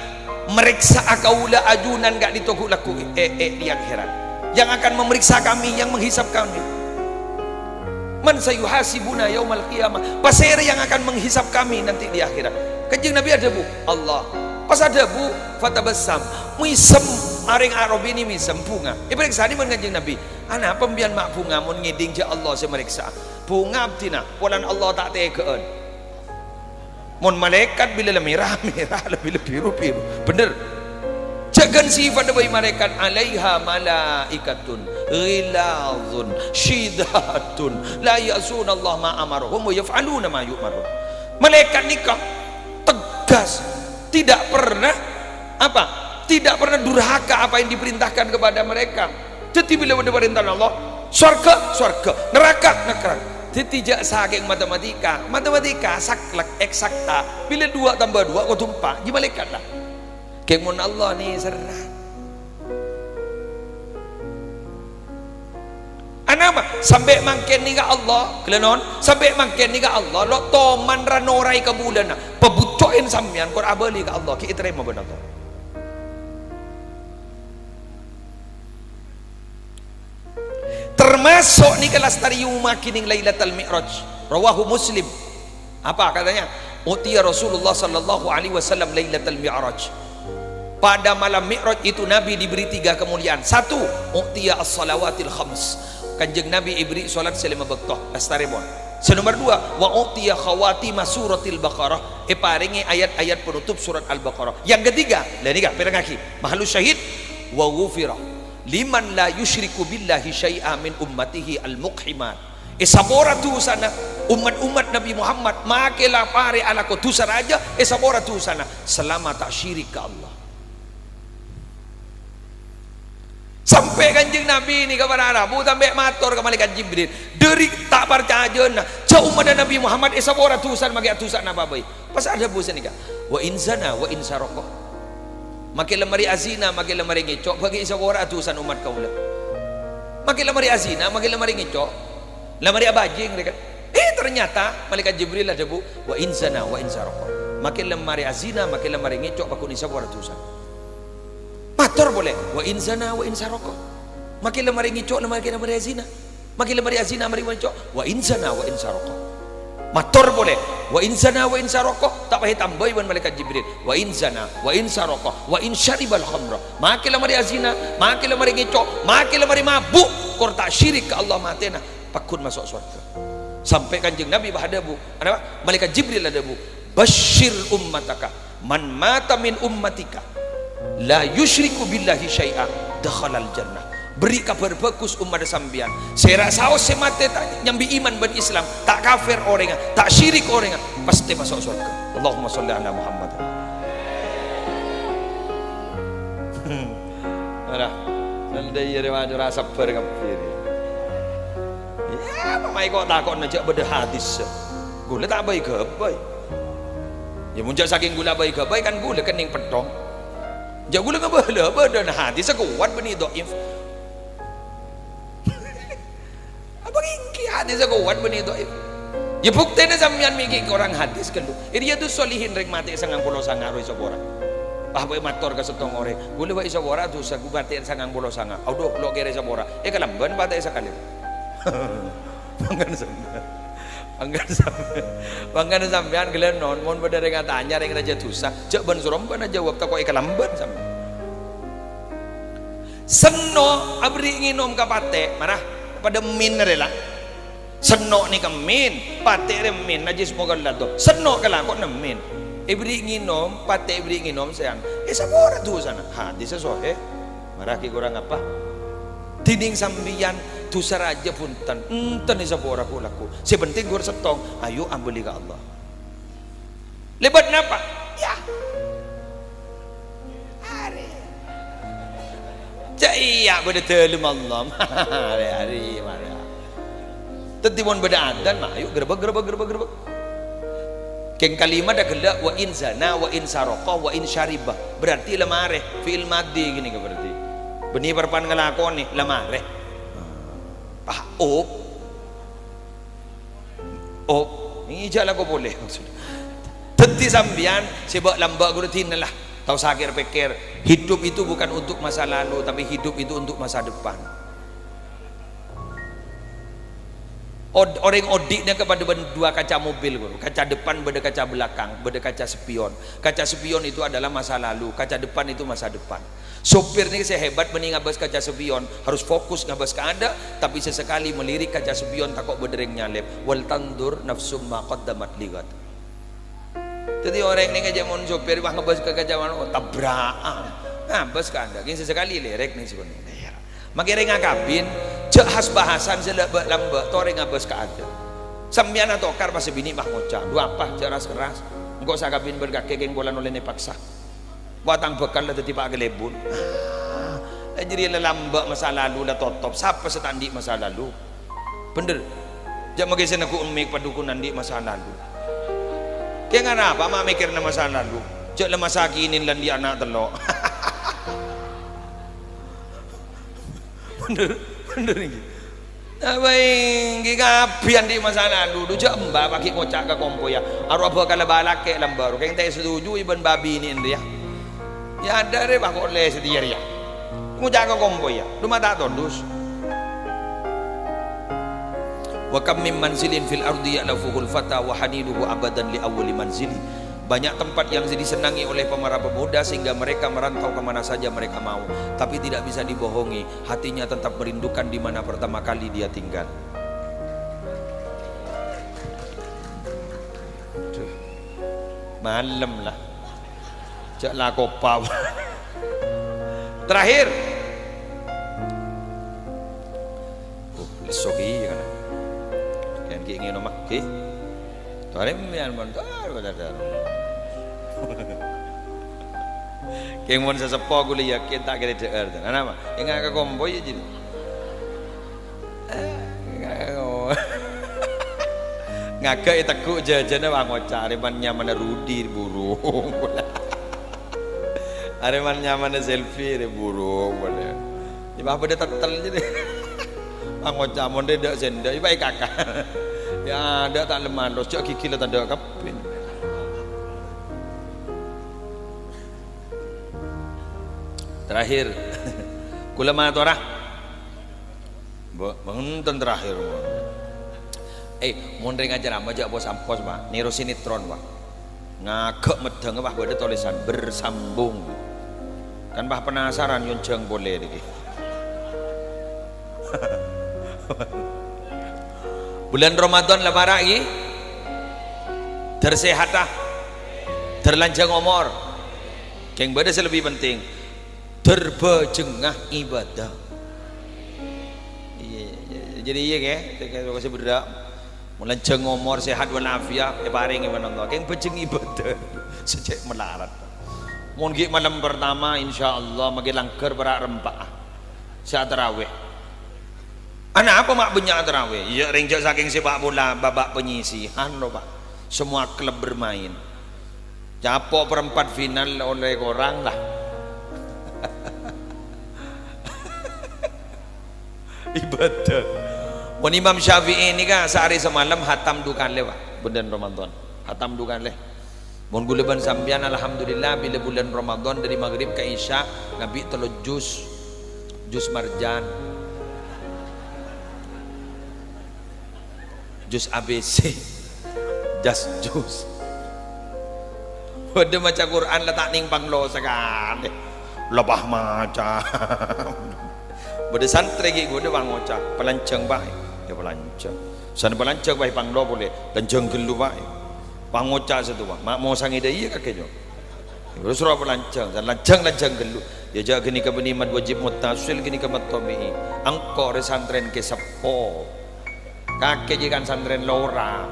meriksa akaula ajunan gak ditokuk laku di akhirat yang akan memeriksa kami yang menghisap kami man sayuhasibuna yaumal qiyamah pas era yang akan menghisap kami nanti di akhirat kanjeng Nabi ada bu Allah pas ada bu fatabassam muisem aring Arabi ini misem bunga periksa ni kanjeng Nabi ana pembian mak bunga mun ngiding je Allah saya meriksa bunga abdina walan Allah tak tegaan mun malaikat bila merah lebih biru bener jagan sifat dari malaikat alaiha malaikatun ghilazun syidatun la ya'suna Allah ma amaruhum wa yaf'aluna ma yu'marun malaikat nikah tegas tidak pernah tidak pernah durhaka apa yang diperintahkan kepada mereka jadi bila ada perintah Allah surga neraka tidak saking matematika saklek eksakta bila 2 tambah 2 kau tumpah di malaikat lah kemun Allah ni serah anama sampai mangken ni ka Allah kelenon sampai mangken ni ka Allah lo toman ranorai ke bulan pebucoin sampean kor abali ka Allah ki terima benar Allah termasuk ni kelas tariyuma kining Lailatul Mi'raj rawahu Muslim apa katanya utiya Rasulullah sallallahu alaihi wasallam Lailatul Mi'raj pada malam Mi'raj itu Nabi diberi 3 kemuliaan 1 utiya as-salawatil khams kanjeng Nabi diberi salat selama waktu astaribon nomor 2 wa utiya khawatima suratil Baqarah paringi ayat-ayat penutup surat Al-Baqarah yang ketiga lain ni perangaki mahalus syahid wa ghufira liman la yusyriku billahi syai'a min ummatihi al-muqhimat sabora tu sana umat Nabi Muhammad makelah pare ala ko tu saraja sabora tu sana selama tak syirik ke Allah sampai kanjeng Nabi ni kepada Arabu sampai matur ke malaikat Jibril dari tak percaya na jauh umat Nabi Muhammad sabora tu sana magi atusan apa baik pas ada bosan ni wa inzana wa insaraqah makin lemari azina makin lemari ngecok bagi isawara atusan umat kaula makin lemari azina makin lemari ngecok lemari abajing mereka ternyata malaikat Jibril ada bu wa inzana wa insaraqah makin lemari azina makin lemari ngecok bakun isawara atusan matur boleh wa inzana wa insaraqah makin lemari ngecok lemari azina makin lemari azina mari ngecok wa inzana wa insaraqah matur boleh wa inzana wa insaraqah tak payah tambahi ban malaikat Jibril wa inzana wa insaraqah wa insyaribal khamra makin lamari azina makin lamari ngecok makin lamari mabuk kor tak syirik ke Allah matena pakun masuk surga sampai kanjeng Nabi bahada bu ada malaikat Jibril ada bu basyir ummataka man mata min ummatika la yusyriku billahi syai'a dakhalal jannah. Beri kabar bagus umat sambian, serak saos semate tak nyambi iman ben Islam, tak kafir orang, tak syirik orang, pasti masuk surga. Allahumma sholli ala Muhammad. Marah nanti ya maju rasa berkafir ya mamai kok takut najak beda hadis gula tak baik gabai ya muncul saking gula baik gabai kan gula kening pedong jak gula ngebala beda hadis kuat beni doif apa ingki hadis kuat beni doif ya buktinya sampean mikir orang hadis kelu dia tuh solihin rek mati 99 iso orang ah boy mator ka setong ore gule wa isa bora tu sa gubate sangang bolo sanga audo lo kere isa bora kalamban bata isa kalim panggan sampean gelen non mon beda dengan tanya reng raja tusa cek ben surom ben jawab tak kok kalamban sampean seno abri nginom ka pate marah pada min rela seno ni ka min pate re min najis moga lado seno kala kok nemin ibri nginom, pate ibri nginom sayang. Sabora tuh sana. Hadis sesuai. Maraki kurang apa? Tining sambian dosa raja punten. Enten sabora ku laku. Sepenting gur setong. Ayo ambeli ke Allah. Lebat napa? Ya. Hari. Iya beda telum Allah. Hari mana? Tentibon beda adan mah. Ayo gerbek. Keng kalimat dah gelak wa in zana wa in saraqah wa in syaribah berarti lemare fi'il madhi gini ke berarti beni perpan ngelakoni lemare op ini jalan kau boleh maksudnya tenti sambian sebab lambak gurutin lah tahu sakir pikir hidup itu bukan untuk masa lalu tapi hidup itu untuk masa depan. Orang odiknya kepada dua kaca mobil, kaca depan beda kaca belakang, beda kaca spion. Kaca spion itu adalah masa lalu, kaca depan itu masa depan. Sopir ini saya hebat mending ngabas kaca spion, harus fokus ngabas ke ada, tapi sesekali melirik kaca spion takut bedereng nyalep. Wal tandur nafsum ma qaddamat ligat. Jadi orang ini ngajak mon sopir wah ngabas ke kaca mana tabrakan. Ngabas ke anda, kini sesekali lirik nih sebenarnya. Makanya ngakabin cek khas bahasan selebak lambak toreng ngabas ke ada sambian atau kar pas bini mah ngocah dua apa ceras keras engkau sakabin berkaki keng bolan oleh nepaksa batang bekal lah tadi pak gelebun jadi lambak masa lalu lah totop siapa setandi masa lalu bener jangan makin aku umik padukunan di masa lalu keng apa mak mikir masa lalu cek lemah sakinin dan di anak telok bener ini apa yang kapian di masa lalu du jak mbak pakai ngocak ke kompo ya aru apa kalau balak ke lambaru kayak tak setuju iban babi ini dia ya ada deh pak oleh setia ya ngocak ke kompo ya rumah tak tondus wa kam min manzilin fil ardi ya'lafuhul fata wa haniduhu abadan li awwali manzili. Banyak tempat yang disenangi oleh para pemuda sehingga mereka merantau kemana saja mereka mau, tapi tidak bisa dibohongi, hatinya tetap merindukan di mana pertama kali dia tinggal. Malam lah cak lah kopau. Terakhir lesoki kan kan ingin nama ki tarim yang bantar badar keng mon sesepo gue yakin tak kira deer dan apa yang agak kombo ya jadi ngagak itaku jajannya bang cari man nyaman rudi burung ada man nyaman selfie burung boleh di bawah pada tetel jadi bang mon deh dak senda iba kakak ya ada tak lemah terus cak gigi lah tak ada kapin terakhir kula mana torah bangun terakhir mau ngajar apa aja bos ampos pak niru sinetron pak ngagak medeng pak ada tulisan bersambung kan pak penasaran yonjang boleh deh bulan Ramadan lah lagi tersehat terlanjang umur keng beda lebih penting terbejengah ibadah. Jadi iya ke kalau saya berdak mulai ngomor sehat walafiat paring gimana Allah keng bejeng ibadah sejak melarat mun malam pertama insyaallah magi langker berak rempah saat tarawih anak apa mak banyak tarawih ya ringjak saking sepak bola babak penyisihan loh Pak semua klub bermain capok perempat final oleh orang lah ibadah. Mun Imam Syafi'i ini kan sehari semalam hatam dukan le Pak bulan Ramadan hatam dukan le mun guleban sampean alhamdulillah bila bulan Ramadan dari maghrib ke isya ngabi telo jus marjan jus ABC jus pada maca Quran letak ning panglo sekali lebah macam pada santri gitu gue bang ngocak pelanceng baik ya pelanceng sana pelanceng baik panglo boleh lanceng gelu baik pangocak satu bang mak mau sangi dia kakek jo terus surah pelanceng dan lanceng gelu ya jaga gini ke benimat wajib mutasil gini ke matomi angkor santren ke sepo kakek jikan santren lora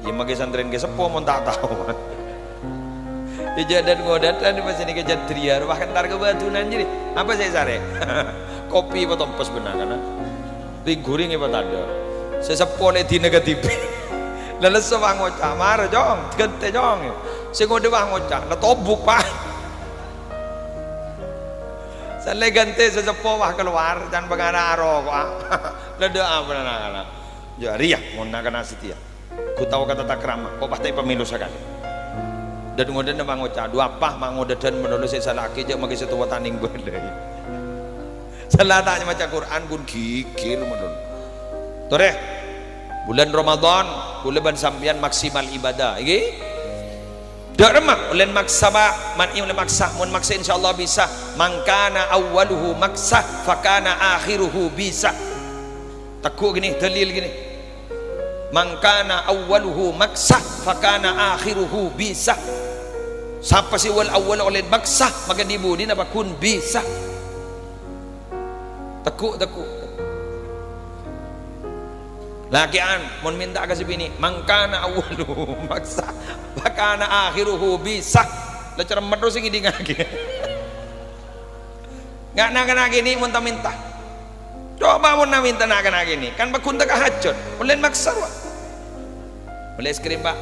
ya magi santren ke sepo mau tak tahu ya jadan ngodatan di pas ini ke jatria bahkan tar kebatunan jadi apa saya sare kopi apa tompos benar kan ring guring apa tanda sesepole di negatif lalu sewang ngocak marah jong gente jong saya ngode wang ngocak lah tobuk Pak saya gante sesepo wah keluar dan bagaimana aro kok lada apa anak ya riak mau nak kena setia ku tahu kata takrama kok pasti pemilu sekali dan ngode nama ngocak dua apa mak ngode dan menolak saya salah aja magi satu wataning boleh salah tanya macam Quran pun gigil menurut tore bulan Ramadan kuleban sampian maksimal ibadah iki dak remak ulen maksaba man imle maksa mun maksa insyaallah bisa mangkana awwaluhu maksa fakana akhiruhu bisa takut gini dalil gini mangkana awwaluhu maksa fakana akhiruhu bisa siapa si wal awwal ulen maksa maka dibudin apa kun bisa tekuk lakian mun minta kasih bini mangkana awaluhu maksa bakana akhiruhu bisa lecer medro sing ngiding lagi nggak nak gini mun ta minta coba mun na minta nak gini kan bakun tak hajat mulai maksa wa mulai es krim Pak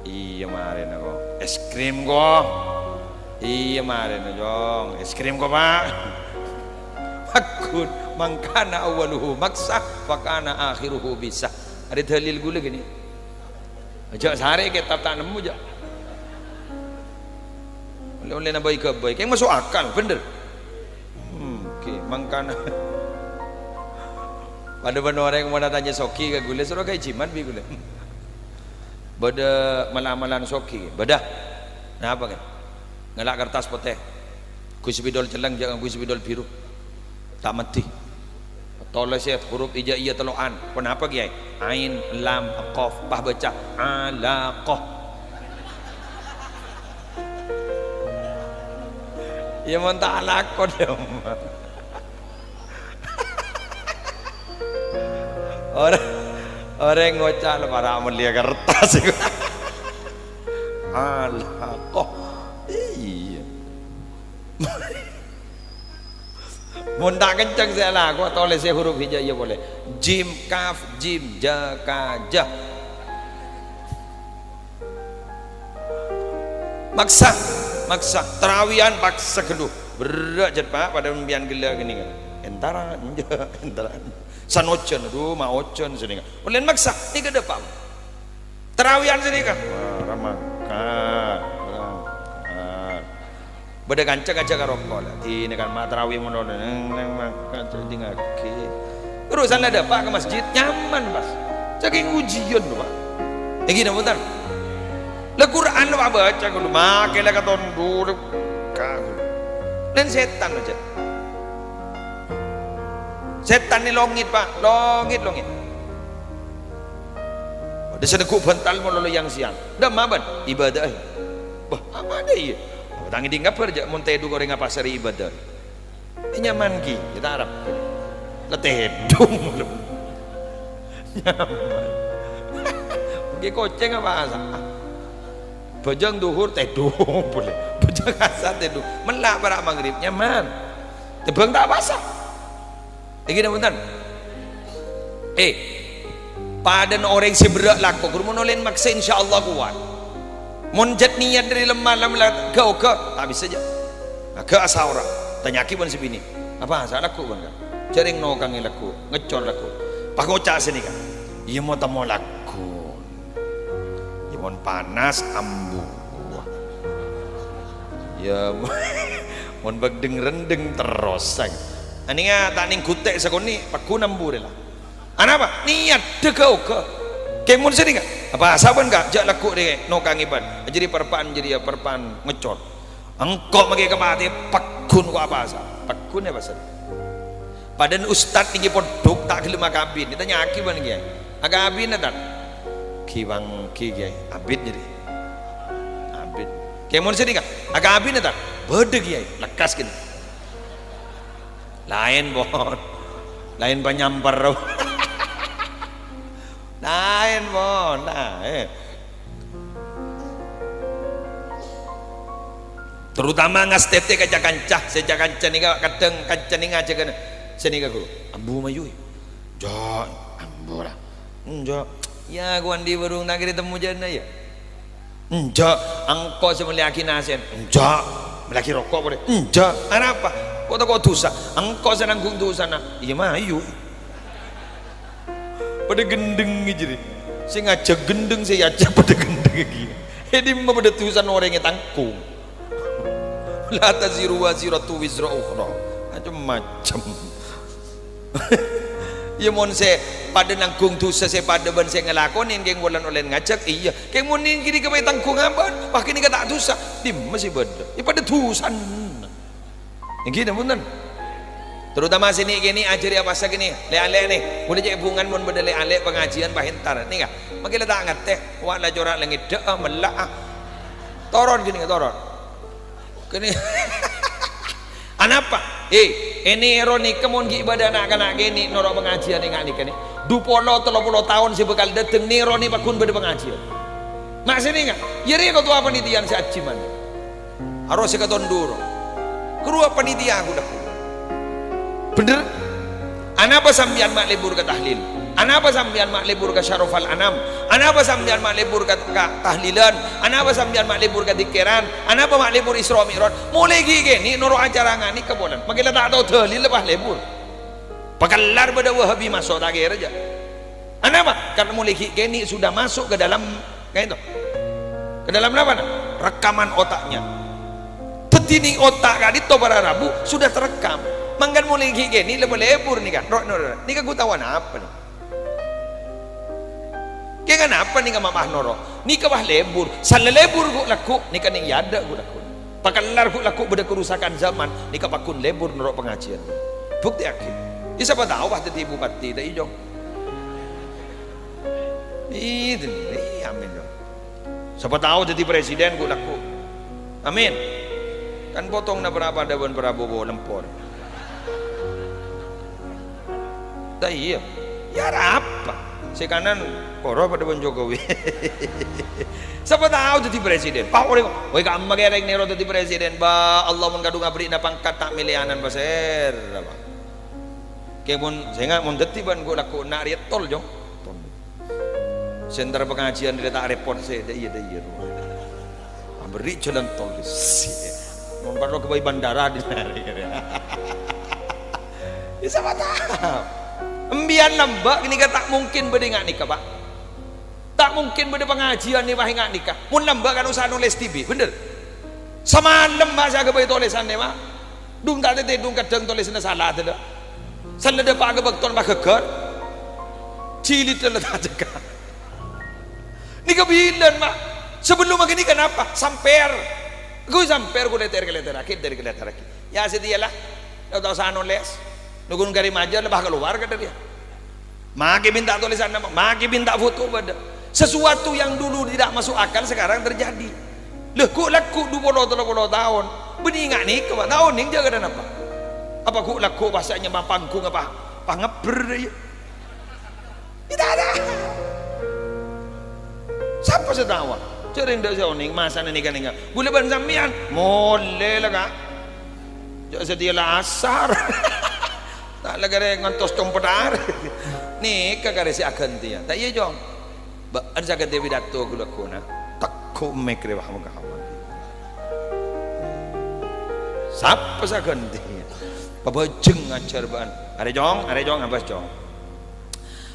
iya maren aku es krim kok iya maren jong es krim kok Pak akun mangkana awaluhu maksa fakana akhiruhu bisa ada dalil gula gini aja sehari kita tak nemu aja oleh nabai ke baik yang masuk akal bener oke mangkana pada orang yang mau tanya soki ke gula suruh kayak jimat bi gula pada malam-malam soki bedah nah apa kan ngelak kertas putih kusbidol celang jangan kusbidol biru tak mati toles ya huruf hijaiyah teloan kenapa kiai ain lam qaf bah baca alaqah ya mun tak alaqah dong orang ngocak le para melia kertas alaqah iya mun tak kencang saya lah aku tulis saya huruf hijaiyah boleh jim kaf jim ja ka ja maksa terawihan paksa keduh berat jet Pak pada membian gila gini kan entara sanocan aduh mau ocon sini kan boleh maksa ni ke depan terawihan sini kan ramakan beda kancang aja karokol ini kan matrawih menolak tinggal urusan ada Pak ke masjid nyaman Pas saking ujian loh Pak yang gini bentar le Quran lo baca kalau makai lah kata dulu dan setan aja setan ni longit Pak longit ada sedekuk bental melulu yang siang dah maban ibadah bah apa ada iya tangi di ngapar jak mun tedu goreng apa sari ibadah nyaman ki kita harap letih dong nyaman ki koceng apa asa bajang duhur tedung boleh bajang asar tedung melak para maghrib nyaman tebang tak basah iki punten padan orang seberak laku kudu monolen maksa insyaallah kuat mun jat niat dari lemah lemah kau tak bisa aja ke asal orang tanyaki pun sebini apa asal laku pun kan jaring no kang laku ngecor laku pak ngocak sini kan iya mau temu laku iya mau panas ambu ya mau bagdeng rendeng terus sang ani tak ning kutek sakoni paku nambu lah apa niat dekau ke kemun sini kan apa saban kak jak laku deh no kang iban jadi perpaan jadi perpaan ngecor engkau magi kemati pakun ku apa asa pakun ya pasal padan ustad tinggi podok tak gelem kabin ditanya aki ban kiai aga abin tak kiwang ki kiai abid jadi abid kemun sini kan aga abin tak bede kiai lekas gini lain bon lain penyampar lain bon terutama ngas tete kaca kancah sejak kancah ni kadang kancah ni ngaca kan sini ka guru ambu mayu jo ambu lah jo ya gua di burung nak ditemu jana ya jo angko semeliaki nasen jo melaki rokok boleh jo apa kok dosa angko senanggung dosa na iya mayu pada gendeng jadi saya ngaca gendeng saya aja pada gendeng gini ini mah pada tulisan orangnya tangkung la taziru waziratu wizra ukhra macam-macam ya mon se pada nanggung dosa se pada ban se ngelakonin geng wulan olen ngajak iya geng mon ini kini ke tangkung aban pak kini kata dosa di masih beda ya pada tusan yang gini punten terutama sini gini ajari apa sah gini le-ale nih boleh jadi bungan mon beda le-ale pengajian bahentar nih kah makin tak ngat teh wala jorak langit dah melak toron gini toron kini anapa ini ironi kemon gi ibadah anak-anak gini norok pengajian ingat nih kini 20-30 tahun si bekal dateng nih ironi pakun beda pengajian mak sini enggak jadi kau tuh apa nitian si aciman harus si ketonduro kerua panitia aku dah bener anapa sambian mak libur ke tahlil anapa sambian mak libur ke syarofal anam anapa sambian mak libur ke tahlilan anapa sambian mak libur ke dikiran anapa mak libur isra mi'raj mulai gini noro acara ngani kebolan makanya tak tahu tahlil lepas libur pakalar pada wahabi masuk tak kira aja anapa karena mulai gini sudah masuk ke dalam kayak itu ke dalam apa rekaman otaknya tetini otak kan itu para Rabu sudah terekam manggan mulai gini lebur nih kan nih kan gue tahu apa nih kaya kenapa nih kan mamah noro nih kawah lebur salah lebur gue laku nih kan yang yada gue laku pakalar gue laku beda kerusakan zaman nih kapakun lebur noro pengajian bukti akhir ini siapa tahu waktu di bupati tak hijau itu nih amin dong siapa tahu jadi presiden gue laku amin kan potong na berapa daun Prabowo lempor tak iya ya apa si kanan koro pada Bon Jokowi siapa tahu jadi presiden pak orang woi kamu magereng nero jadi presiden ba Allah mengadu ngabri na pangkat tak milianan baser apa kayak mon saya nggak mon deti ban gue laku nak riat tol jong sentra pengajian dia tak repot saya dah iya beri jalan tol sih mon baru ke bandara di nari siapa tahu embian nambah ini kan tak mungkin berdengak nikah pak tak mungkin berde pengajian nih bahingak nikah mun nambah kan usaha nulis TV bener semalam mbak saya kebayi tulisannya mak dung tak ada dung kadang tulisannya salah ada salah ada pak kebakton pak keker cilit telah tak jaga nikah bilan mak sebelum makin nikah kenapa samper gue samper gue leter akhir dari leter akhir ya setialah tahu usaha nulis nugun kari majar lebah keluar kata dia maki minta tulisan nama maki minta foto pada sesuatu yang dulu tidak masuk akal sekarang terjadi leh kok laku 20-30 tahun beningat nih ke tahun nih jaga dan apa Apa ku laku bahasanya mampangkung apa ngeber ya. Tidak ada. Siapa setawa? Cering dak soning masa ni kan enggak. Boleh ban sampean. Mole lah kak. Jak sedia lah asar. Tak lagi ngantos compedar. Ni kagare si akan dia. Tak iya jong. Ba an sa dia pidato ku laku na. Takku mekre wah muka. Siapa sa ganti? Pabajeng ngajar ban. Are jong abas jong.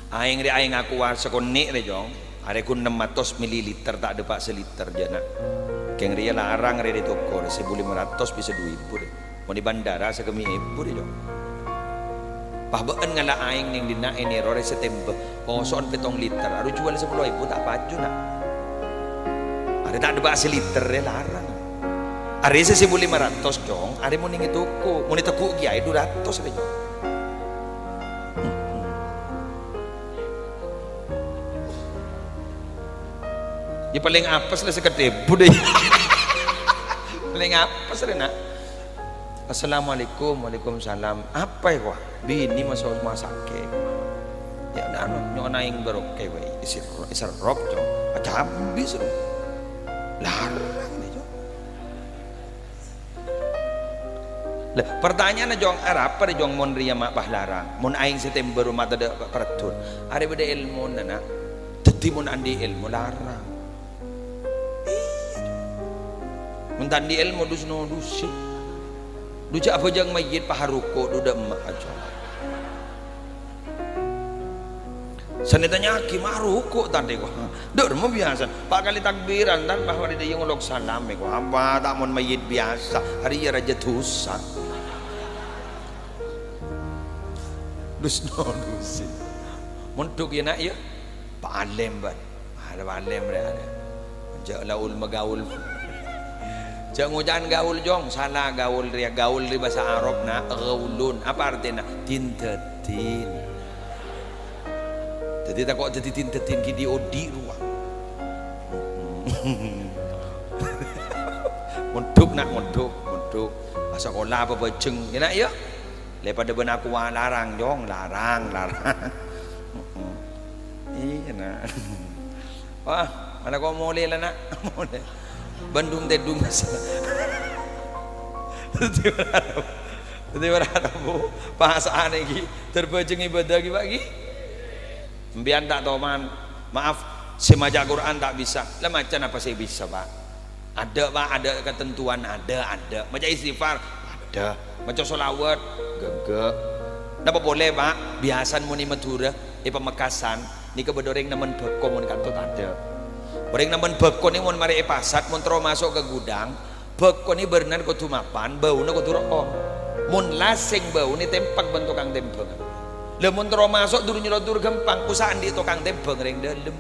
Aing aku sekonik re jong. Are ku 600 ml tak ada pak seliter jana. Keng ria larang re di toko 1.500 bisa 2.000. Mau di bandara sekemi ibu re jong. Pahbaan ngala aing ning dina ini rore September. Poson 7 liter. Aru jual 10.000 tak paju nak. Are tak ada pak seliter re larang. Are 1.500 jong. Are mau ning toko. Mau di toko kiai 200 re jong. Ya paling apes lah sekedip budaya. Paling apes lah nak. Assalamualaikum, waalaikumsalam. Apa ya kok? Bini masuk rumah sakit. Ya ada nyo naing barokah we. Isir rock jo. Aja habis lo. Larang ni jo. Lah pertanyaan jong Arab pada jong mon ria mak bah larang. Mon aing September rumah ada pertun. Are beda ilmu nana. Dadi mon andi ilmu larang. Mentan di ilmu dus no dusi. Duca apa jang mayit paharuko duda emak aja. Sanitanya aki maruko tadi kok. Dur mau biasa. Pak kali takbiran dan bahwa dia yang ngolok salam kok. Apa tak mon mayit biasa. Hari ya raja dosa. Dus no dusi. Montuk ya nak ya. Pak Alem ban. Ada Pak Alem ada. Jak laul magaul. Jangan ujian gaul jong, salah gaul ria gaul di bahasa Arab na gaulun. Apa artinya? Tintetin. Jadi tak kok jadi tintetin kini odi ruang. Montuk nak montuk. Bahasa sekolah apa bejeng, kena ya? Lepas ada benak kuah larang jong, larang. Iya nak. Wah, mana kau mulai lah nak? Mulai. Bandung tedung masalah. Jadi berharap bu bahasaan lagi terbajeng ibadah lagi bagi. Mbian tak tahu man. Maaf, semajak Quran tak bisa. Lah macam apa saya bisa pak? Ada pak, ada ketentuan ada. Macam istighfar ada. Macam solawat gegek. Dapat boleh pak. Biasan muni Madura, Pamekasan. Ni kebedoreng naman bekom mun kantot ada. Orang naman beko ni mon mari pasat mon tro masuk ke gudang beko ni bernan ko tumapan bau na ko turok mon lasing bau ni tempak bentukang tempeng le mon tro masuk dur nyelot gampang usaan di tukang tempeng ring dalem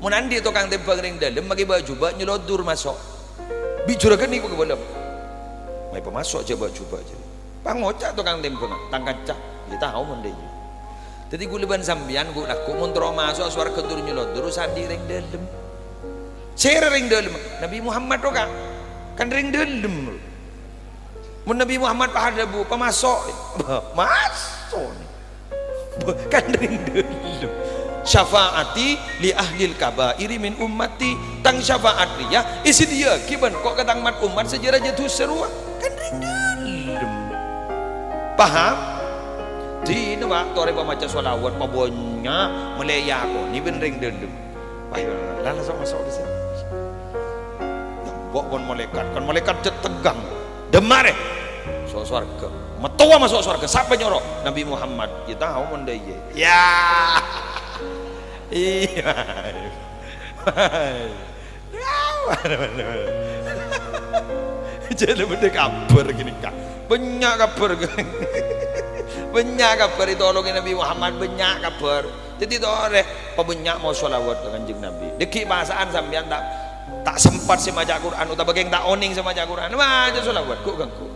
mon andi tukang tempeng ring dalem magi baju ba nyelot dur masuk bijurakan ni ko belum mai pemasuk aja baju ba jadi pangocak tukang tempeng tangkacak kita tahu mon deui jadi guleban sambian gu laku mon tro masuk suara kedur nyelot dur sandi ring dalem Saya ring dalam Nabi Muhammad tu kan ring dalam. Mun Nabi Muhammad pada bu pemasok masuk kan ring dalam. Syafaati li ahlil kabairi min ummati tang syafaat dia isi dia kiban kok katang mat umat sejarah jatuh seruah kan ring dalam. Paham? Di nu pak tore pemaca solawat pabonya melaya ko ni ben ring dalam. Ayo langsung masuk di sini. Kon malaikat tegang demar masuk surga metua masuk surga siapa nyorok Nabi Muhammad kita tahu mondai ya iya jadi benda kabar gini kak banyak kabar itu olongin Nabi Muhammad banyak kabar jadi itu oleh banyak mau sholawat ke kanjeng Nabi deki bahasaan sampean tak sempat semaja Quran uta bageng tak oning semaja Quran aja sholawat kok ganggu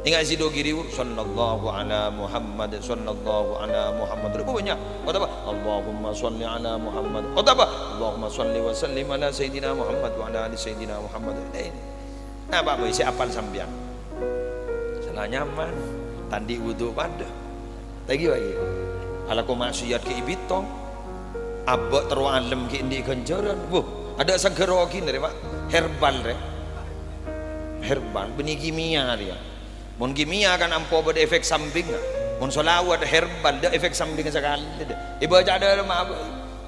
ingat si dogiri sallallahu ala Muhammad sallallahu ala Muhammad itu banyak kata apa Allahumma sholli ala Muhammad kata apa Allahumma sholli wa sallim ala sayyidina Muhammad wa ala ali sayyidina Muhammad ini nah apa isi apal sampean salah nyaman tandi wudu pada lagi ala ko maksiat ke ibitong abak terwalem ke indi ganjaran ada segera gini re pak herbal benih kimia dia mun kimia kan ampo ber efek samping mun solawat herbal ada efek samping sekali ibu aja ada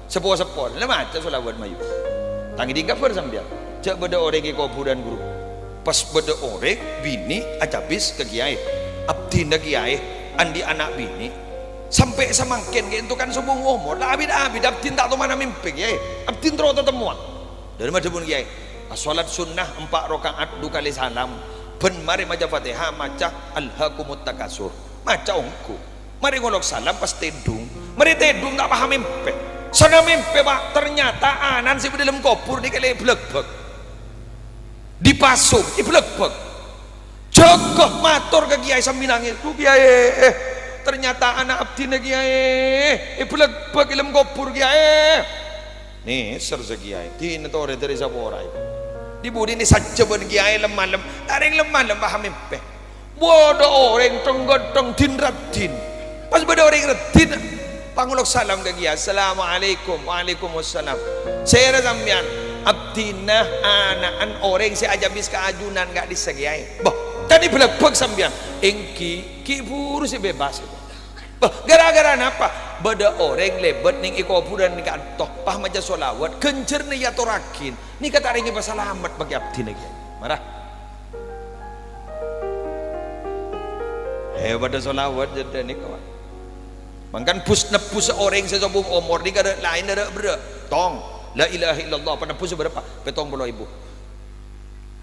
sepol lama aja solawat mayu tangi di cover sambil cak beda orang ke kuburan guru pas beda orang bini ajabis ke kiai abdi na kiai andi anak bini sampai semangkin itu kan subuh umur lah abid abdin tak tahu mana mimpi kiai abdin terus temuan dari mana pun kiai salat sunnah 4 rakaat 2 kali salam ben mari maca Fatihah maca alhaqumut takasur maca ongku mari ngolok salam pas tedung mari tedung tak paham mimpi sana mimpi pak ternyata anan si dalam kubur di kali blegbek dipasung di blegbek jogoh matur ke kiai sambil nangis tuh kiai ternyata anak abdi na kiai blegbek dalam kubur kiai nih serza kiai di netore dari saborai di budi ini saja ben kiai lemah taring lemah paham mimpi bodoh orang tenggodong din radin pas bodoh orang radin pangulok salam ke kiai assalamualaikum waalaikumsalam saya sampean abdinah anaan orang saya ajabis ke ajunan gak disegiai boh tadi belebek sampean engki ki buru si bebas boh gara-gara napa beda orang lebet ning ikuburan ning kantoh pah maja solawat kencer nih ya torakin nih kata ringi pasalamat bagi abdi nih marah hebat solawat jadi nih kawan mangkan pus nepus orang sesabung umur nih kada lain ada berapa tong la ilaha illallah pada pus berapa petong puluh ibu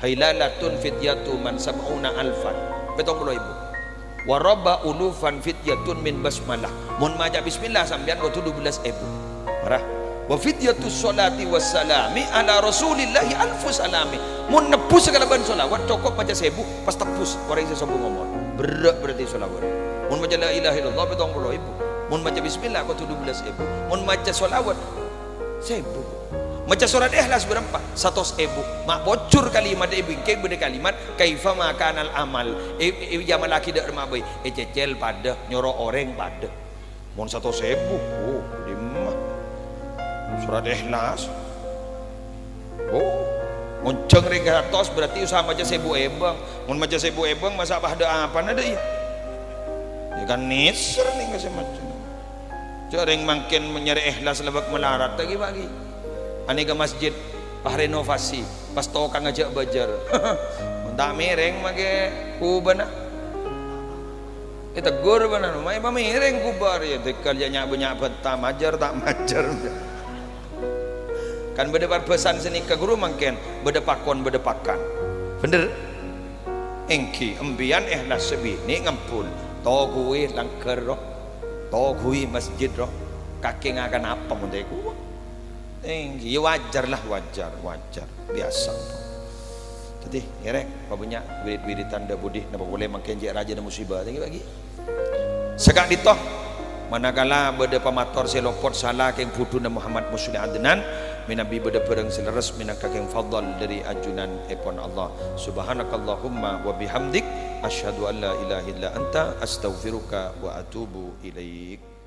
hailalatun fityatu man sab'una alfan petong puluh ibu waraba ulufan fityatun min basmalah mun maca bismillah sampean kau 12.000 marah wa fityatus sholati wassalami ala rasulillahi alfu salami mun nebus segala ban solawat cukup maca 1000 pas tebus orang sesabung ngomong berat berarti solawat mun maca la ilaha illallah 70.000 mun maca bismillah kau 12.000 mun maca solawat 1000 maca surat ikhlas berapa 100.000 mak bocor kalimat bingkai beda kalimat kaifa makanal amal jamal laki dak remabai cecel pada nyoro orang pada mun 100.000 oh lima surat ikhlas mun ceng regatos berarti usaha maca 1000 ebang mun maca 1000 ebang masa pada apa nada ya kan nisr nih kasih macam jarang makin menyari ikhlas lebak melarat lagi bagi aneka masjid pas renovasi pas tau kang ngajak bajar tak mereng make kubana tegur bana mai pamereng kubar ya tekal ya nyak betam majar tak majar kan beda pesan seni ke guru mangken beda pakon beda pakan bener engki embian ikhlas sebini ngampun to kuwi langker roh to kuwi masjid roh kaki ngakan apa munteku tinggi ya wajar lah wajar biasa jadi ya rek pabunya wirid tanda budi napa boleh makin je raja dan musibah tinggi bagi segak ditoh manakala beda pamator selopot salah keng putuna Muhammad Musli Adnan minabi beda perang seleres minaka keng fadl dari ajunan epon Allah subhanakallahumma wa bihamdik asyhadu an la ilaha illa anta astaghfiruka wa atubu ilaik.